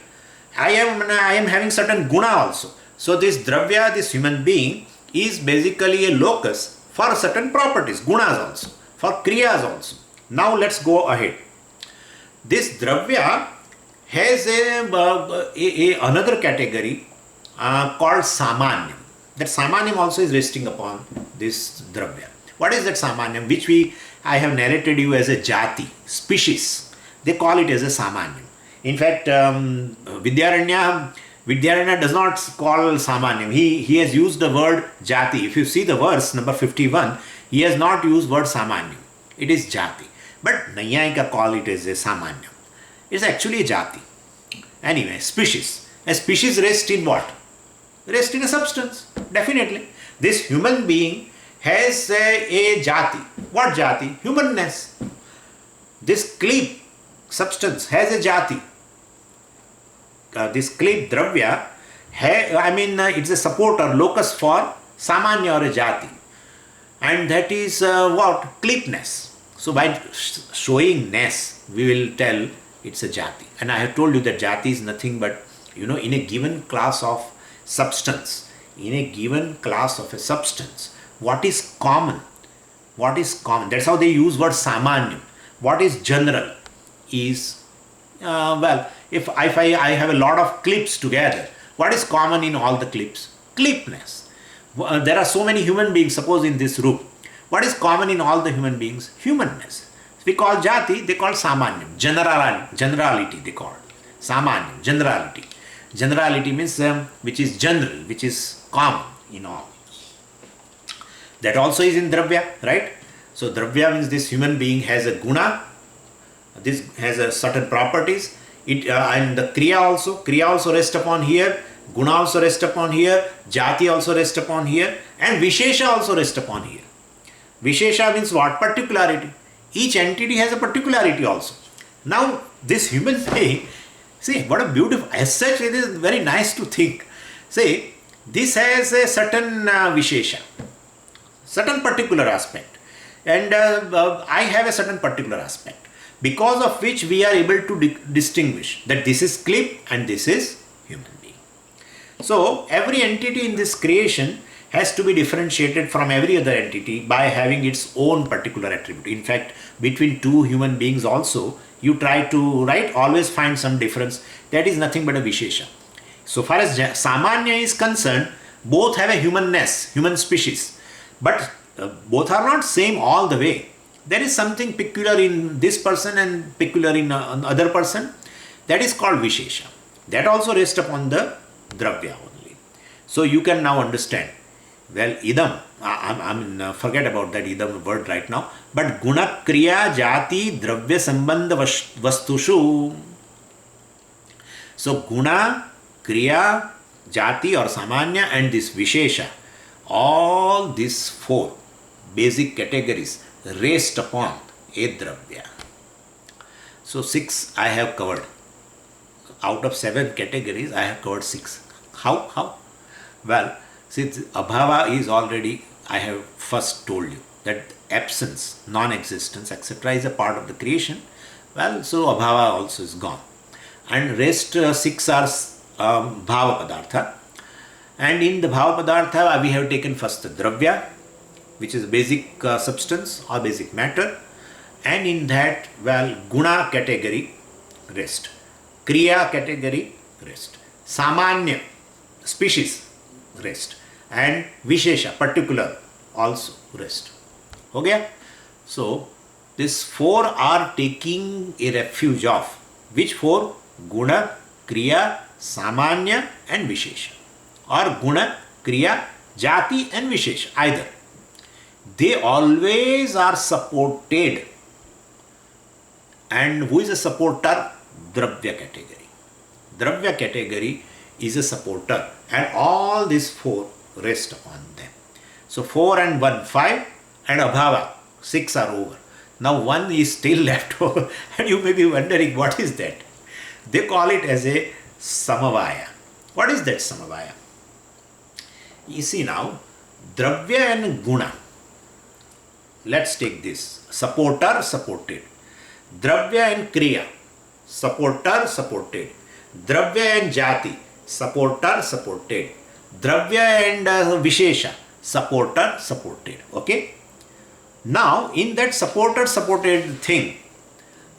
I am having certain Guna also. So this Dravya, this human being, is basically a locus for certain properties, Gunas also, for Kriyas also. Now let's go ahead. This Dravya has another category called Samanyam. That Samanyam also is resting upon this Dravya. What is that Samanyam? Which I have narrated you as a Jati, species. They call it as a Samanyam. In fact, Vidyaranya does not call Samanyam. He has used the word Jati. If you see the verse number 51, he has not used word Samanyam. It is Jati. But Nayayika call it as a Samanyam. It's actually a Jati. Anyway, species. A species rests in what? Rests in a substance. Definitely. This human being has a Jati. What Jati? Humanness. This Klip substance has a Jati. This Klip Dravya, it's a supporter, locus for Samanya or a Jati. And that is what? Klipness. So by showing ness, we will tell it's a Jati. And I have told you that Jati is nothing but, in a given class of substance, what is common? That's how they use word Samanyam. What is general is, if I have a lot of clips together, what is common in all the clips? Clipness. There are so many human beings, suppose in this room. What is common in all the human beings? Humanness. We call Jati, they call Samanyam. Generality they call. Samanyam, generality. Generality means which is general, which is common in all. That also is in Dravya, right? So Dravya means this human being has a Guna. This has a certain properties. And the Kriya also rests upon here. Guna also rests upon here. Jati also rests upon here. And Vishesha also rests upon here. Vishesha means what? Particularity. Each entity has a particularity also. Now, this human being, see, what a beautiful, as such, it is very nice to think. See, this has a certain Vishesha, certain particular aspect. And I have a certain particular aspect, because of which we are able to distinguish that this is Klip and this is human being. So, every entity in this creation has to be differentiated from every other entity by having its own particular attribute. In fact, between two human beings also, you try to, right, always find some difference. That is nothing but a Vishesha. So far as Samanya is concerned, both have a humanness, human species, but both are not same all the way. There is something peculiar in this person and peculiar in other person. That is called Vishesha. That also rests upon the Dravya only. So you can now understand. Well, idam, forget about that idam word right now. But guna, kriya, jati, dravya, sambandha, vastushu. So guna, kriya, jati or samanya and this vishesha, all these four basic categories rest upon a dravya. So 6 I have covered. Out of 7 categories, I have covered 6. How? Well, since abhava is already, I have first told you that absence, non-existence, etc. is a part of the creation. Well, so abhava also is gone. And rest 6 are bhava padartha. And in the bhava padartha, we have taken first the dravya, which is basic substance or basic matter. And in that, well, guna category, rest. Kriya category, rest. Samanya, species, rest. And Vishesha, particular, also rest. Okay? So, these 4 are taking a refuge of which 4? Guna, Kriya, Samanya and Vishesha. Or Guna, Kriya, Jati and Vishesha, either. They always are supported. And who is a supporter? Dravya category. Dravya category is a supporter, and all these 4 rest upon them. So 4 and 1, 5, and abhava, 6 are over. Now 1 is still left over, and you may be wondering what is that? They call it as a samavaya. What is that samavaya? You see now, dravya and guna. Let's take this. Supporter, supported. Dravya and kriya. Supporter, supported. Dravya and jati. Supporter, supported. Dravya and vishesha. Supporter, supported. Okay? Now, in that supporter, supported thing,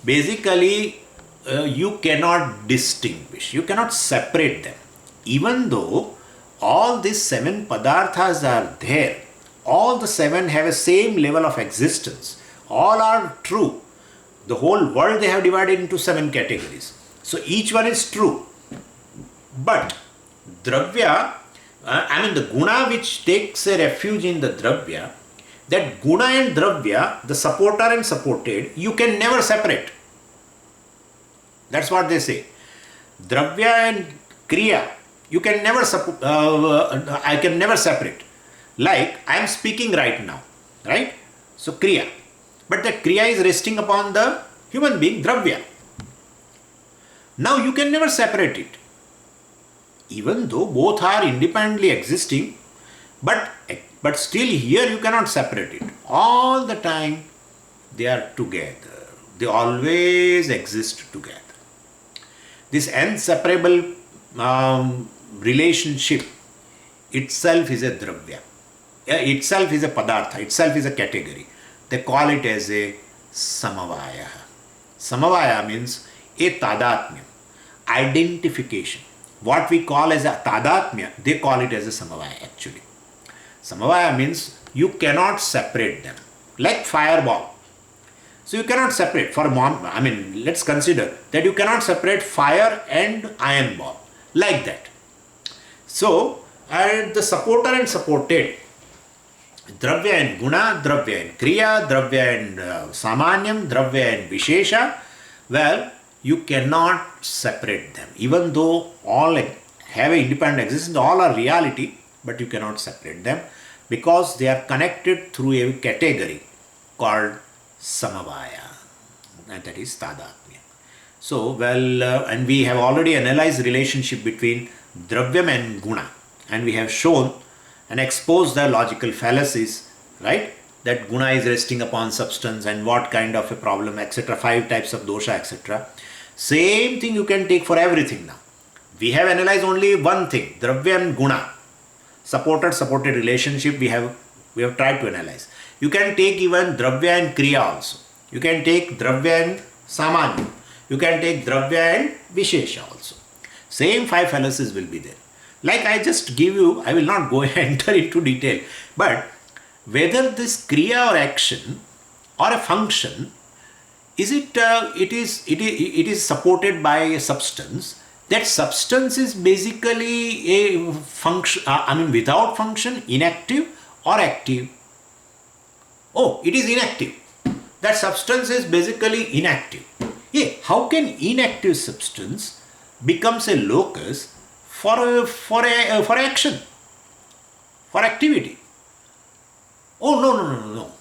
basically, you cannot distinguish. You cannot separate them. Even though all these 7 padarthas are there, all the 7 have a same level of existence. All are true. The whole world they have divided into 7 categories. So each one is true. But dravya, the guna which takes a refuge in the dravya, that guna and dravya, the supporter and supported, you can never separate. That's what they say. Dravya and kriya, you can never I can never separate. Like I am speaking right now, right? So kriya. But that kriya is resting upon the human being, dravya. Now you can never separate it. Even though both are independently existing, but still here you cannot separate it. All the time they are together. They always exist together. This inseparable relationship itself is a dravya. Itself is a padartha. Itself is a category. They call it as a samavaya. Samavaya means a tadatmya, identification. What we call as a tadatmya, they call it as a samavaya actually. Samavaya means you cannot separate them. Like fireball. So you cannot separate. Let's consider that you cannot separate fire and iron ball. Like that. So, the supporter and supported, dravya and guna, dravya and kriya, dravya and samanyam, dravya and vishesha, well, you cannot separate them. Even though all have an independent existence, all are reality, but you cannot separate them because they are connected through a category called samavaya, and that is tadatmya. So, and we have already analyzed the relationship between dravyam and guna, and we have shown and exposed the logical fallacies, right? That guna is resting upon substance and what kind of a problem, etc. 5 types of dosha, etc. Same thing you can take for everything now. We have analyzed only one thing, dravya and guna. Supported relationship we have tried to analyze. You can take even dravya and kriya also. You can take dravya and Samanya. You can take Dravya and Vishesha also. Same 5 fallacies will be there. Like I just give you, I will not go enter into detail, but whether this Kriya or action or a function, is it is supported by a substance. That substance is basically a function, without function, inactive or active. Oh, it is inactive. That substance is basically inactive. Yeah, how can inactive substance becomes a locus for action, for activity? Oh, no.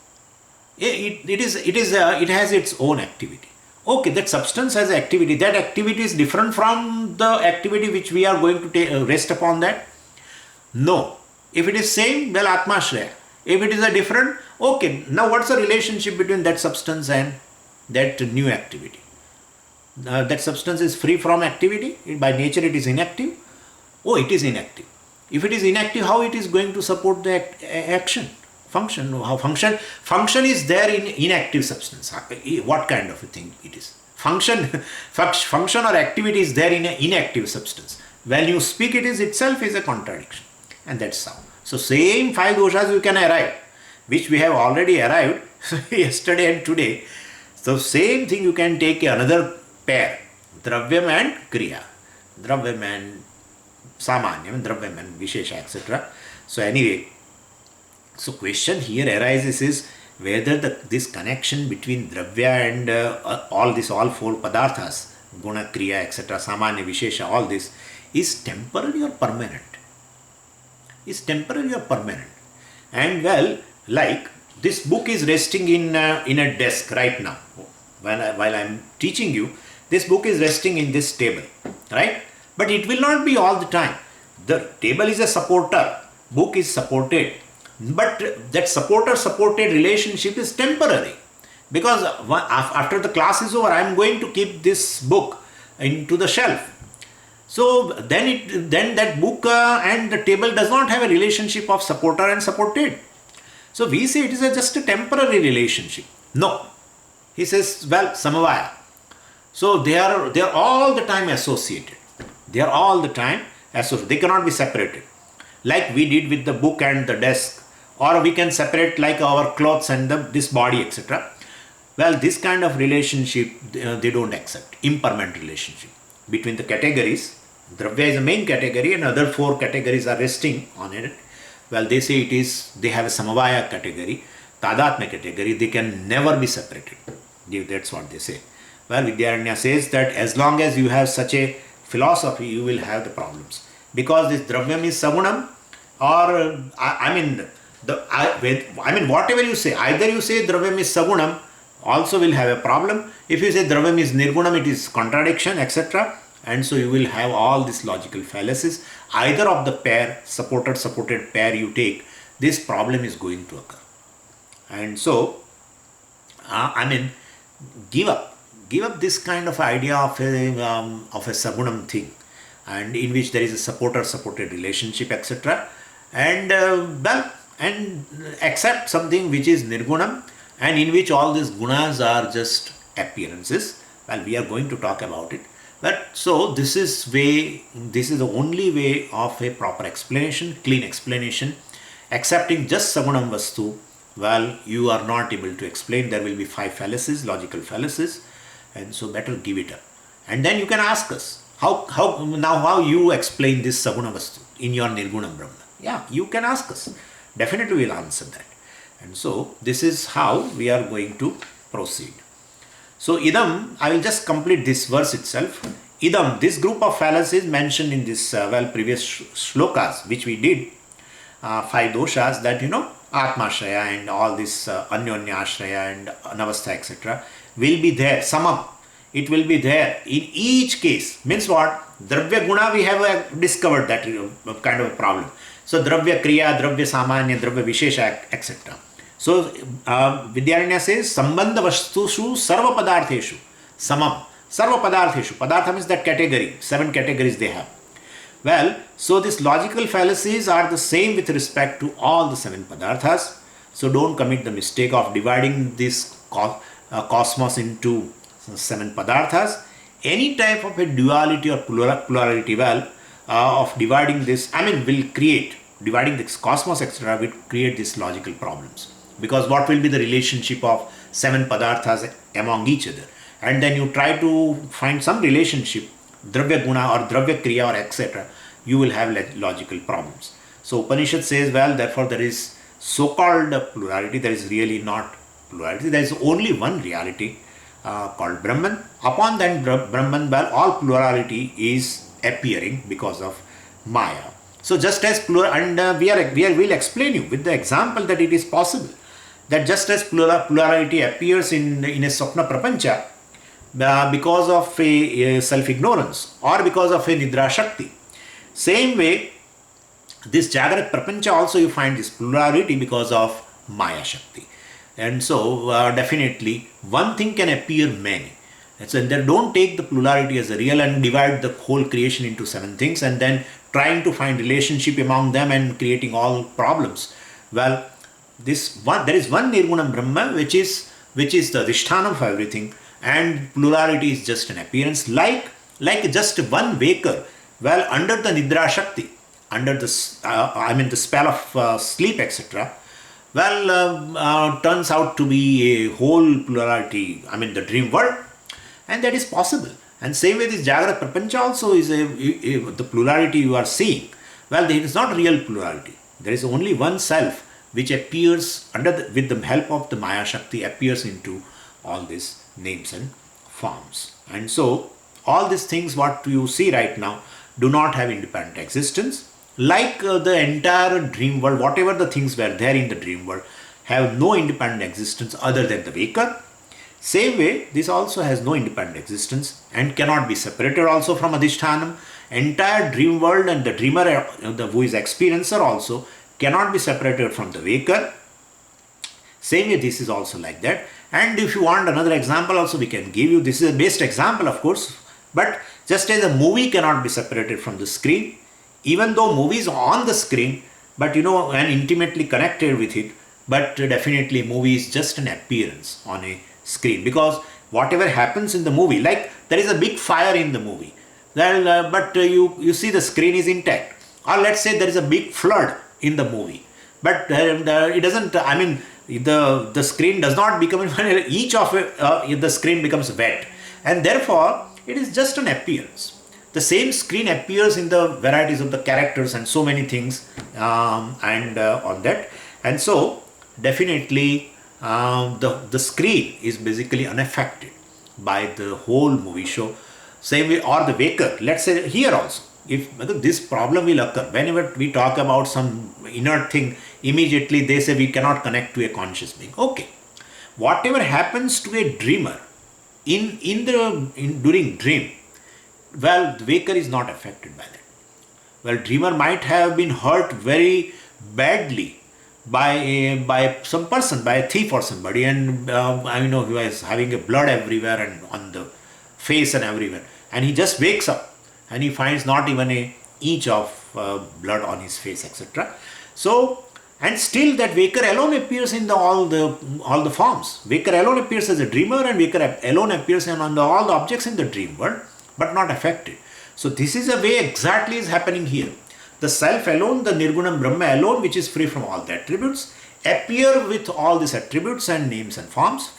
It has its own activity. Okay, that substance has activity. That activity is different from the activity which we are going to rest upon that. No. If it is same, well, Atmashraya. If it is a different, okay, now what's the relationship between that substance and that new activity? That substance is free from activity. By nature it is inactive. Oh, it is inactive. If it is inactive, how it is going to support the action? Function. How function is there in inactive substance. What kind of a thing it is? Function or activity is there in an inactive substance. When you speak, it is itself is a contradiction. And that's how. So same 5 doshas you can arrive, which we have already arrived yesterday and today. So same thing you can take another pair, Dravyam and Kriya. Dravyam and Samanyam, Dravyam and Vishesha, etc. So anyway, so question here arises is whether this connection between Dravya and all 4 padarthas, Guna, Kriya, etc., Samanya, Vishesha, all this is temporary or permanent? Is temporary or permanent? And well, like this book is resting in a desk right now. While I am teaching you, this book is resting in this table, right? But it will not be all the time. The table is a supporter, book is supported, but that supporter-supported relationship is temporary, because after the class is over, I am going to keep this book into the shelf. So then that book and the table does not have a relationship of supporter and supported. So we say it is just a temporary relationship. No. He says, well, Samavaya. So they are all the time associated. They are all the time associated. They cannot be separated. Like we did with the book and the desk. Or we can separate like our clothes and this body, etc. Well, this kind of relationship, they don't accept. Impermanent relationship between the categories. Dravya is the main category and other 4 categories are resting on it. Well, they say they have a Samavaya category, Tadatmya category, they can never be separated. That's what they say. Well, Vidyaranya says that as long as you have such a philosophy, you will have the problems. Because this Dravyam is Sagunam, or whatever you say, either you say Dravyam is Sagunam, also will have a problem. If you say Dravyam is Nirgunam, it is contradiction, etc. And so you will have all these logical fallacies. Either of the pair, supported pair you take, this problem is going to occur. And so, give up this kind of idea of a Sagunam thing, and in which there is a supporter-supported relationship, etc. And and accept something which is Nirgunam, and in which all these gunas are just appearances. Well, we are going to talk about it. But so this is the only way of a proper explanation, clean explanation. Accepting just Sagunam Vastu, well, you are not able to explain. There will be 5 fallacies, logical fallacies, and so better give it up. And then you can ask us, how you explain this Saguna Vastu in your Nirgunam Brahma? Yeah, you can ask us. Definitely we will answer that. And so this is how we are going to proceed. So idam, I will just complete this verse itself. Idam, this group of fallacies mentioned in this previous shlokas, which we did, 5 doshas, that Atmashraya and all this Anyonya Ashraya and Anavastha, etc. will be there, samam. It will be there in each case. Means what? Dravya Guna, we have discovered that kind of a problem. So Dravya Kriya, Dravya Samanya, Dravya Vishesha, etc. So Vidyaranya says, Sambandha Vastushu Sarva Padartheshu Samam. Sarva Padartheshu. Padartha means that category. 7 categories they have. Well, so these logical fallacies are the same with respect to all the 7 padarthas. So don't commit the mistake of dividing this cosmos into seven padarthas. Any type of a duality or plurality, well, of dividing this, will create, dividing this cosmos, etc., will create these logical problems. Because what will be the relationship of seven padarthas among each other? And then you try to find some relationship, dravya guna or dravya kriya or etc., you will have logical problems. So Upanishad says, well, therefore there is so-called plurality, there is really not plurality, there is only one reality called Brahman. Upon that Brahman, well, all plurality is appearing because of Maya. So just as and we'll explain you with the example that it is possible that just as plurality appears in a Swapna Prapancha because of a self-ignorance or because of a Nidra Shakti, same way this Jagrat Prapancha also you find this plurality because of Maya Shakti. And so definitely one thing can appear many. And so they don't take the plurality as a real and divide the whole creation into seven things and then trying to find relationship among them and creating all problems. Well, there is one Nirgunam Brahma which is the Adhishthanam for everything, and plurality is just an appearance, like just one waker, well, under the Nidra Shakti, under the spell of sleep, etc., well, turns out to be a whole plurality, the dream world, and that is possible. And same way this Jagrat Prapancha also is the plurality you are seeing. Well, there is not real plurality. There is only one self which appears with the help of the Maya Shakti, appears into all these names and forms. And so all these things what you see right now do not have independent existence. Like the entire dream world, whatever the things were there in the dream world have no independent existence other than the waker. Same way, this also has no independent existence and cannot be separated also from Adhishthanam. Entire dream world and the dreamer, who is experiencer also, cannot be separated from the waker. Same way, this is also like that. And if you want another example also, we can give you. This is a best example, of course. But just as a movie cannot be separated from the screen, even though movie is on the screen, but and intimately connected with it, but definitely movie is just an appearance on a screen, because whatever happens in the movie, like there is a big fire in the movie, well, but you see the screen is intact. Or let's say there is a big flood in the movie, but it doesn't, the screen does not become, each of the screen becomes wet, and therefore it is just an appearance. The same screen appears in the varieties of the characters and so many things on that. And so definitely the screen is basically unaffected by the whole movie show. Same way, or the waker, let's say here also, if this problem will occur, whenever we talk about some inert thing, immediately they say we cannot connect to a conscious being. Okay, whatever happens to a dreamer during dream, well, the waker is not affected by that. Well, dreamer might have been hurt very badly by some person, by a thief or somebody, and he was having a blood everywhere and on the face and everywhere, and he just wakes up and he finds not even an inch of blood on his face, etc. So, and still that waker alone appears in all the forms. Waker alone appears as a dreamer, and waker alone appears on all the objects in the dream world, but not affected. So this is a way exactly is happening here. The self alone, the Nirgunam Brahma alone, which is free from all the attributes, appear with all these attributes and names and forms.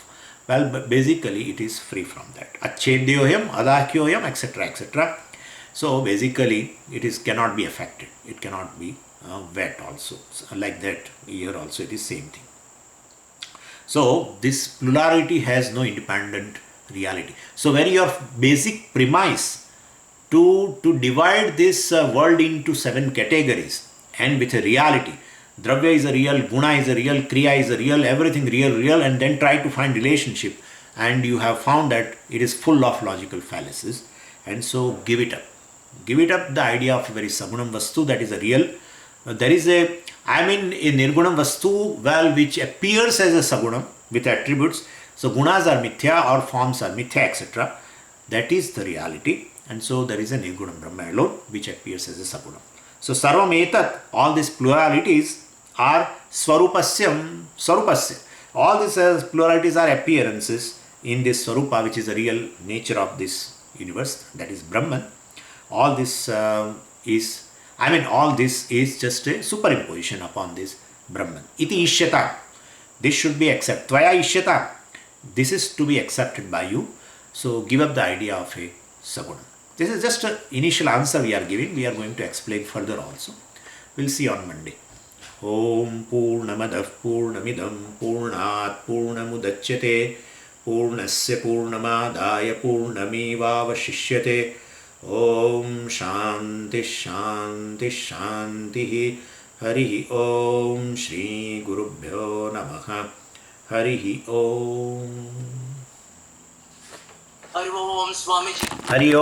Well, but basically it is free from that. Achedyoyam, adakyoyam, etc., etc. So basically it cannot be affected. It cannot be wet also. So like that, here also it is same thing. So this plurality has no independent reality. So very your basic premise to divide this world into seven categories and with a reality. Dravya is a real, guna is a real, kriya is a real, everything real, and then try to find relationship, and you have found that it is full of logical fallacies, and so give it up. Give it up the idea of a very sagunam vastu, that is a real. There is a nirgunam vastu, well, which appears as a sagunam with attributes. So gunas are mithya or forms are mithya, etc. That is the reality. And so there is a Nirgunam Brahma alone which appears as a Sagunam. So Sarvam Etat, all these pluralities are Swarupasyam, Swarupasya. All these pluralities are appearances in this Swarupa, which is the real nature of this universe, that is Brahman. All this all this is just a superimposition upon this Brahman. Iti ishyata. This should be accepted. Tvaya ishyata. This is to be accepted by you. So give up the idea of a Saguna. This is just an initial answer we are giving. We are going to explain further also. We'll see on Monday. Om Purnamadav Purnamidam Purnat Purnamudachyate Purnasya Purnamadaya Purnamevavashishyate. Om Shanti Shanti Shanti. Hari Om Shri Gurubhyo Namaha. Hari Om. Hari Om Swamiji. Hari Om.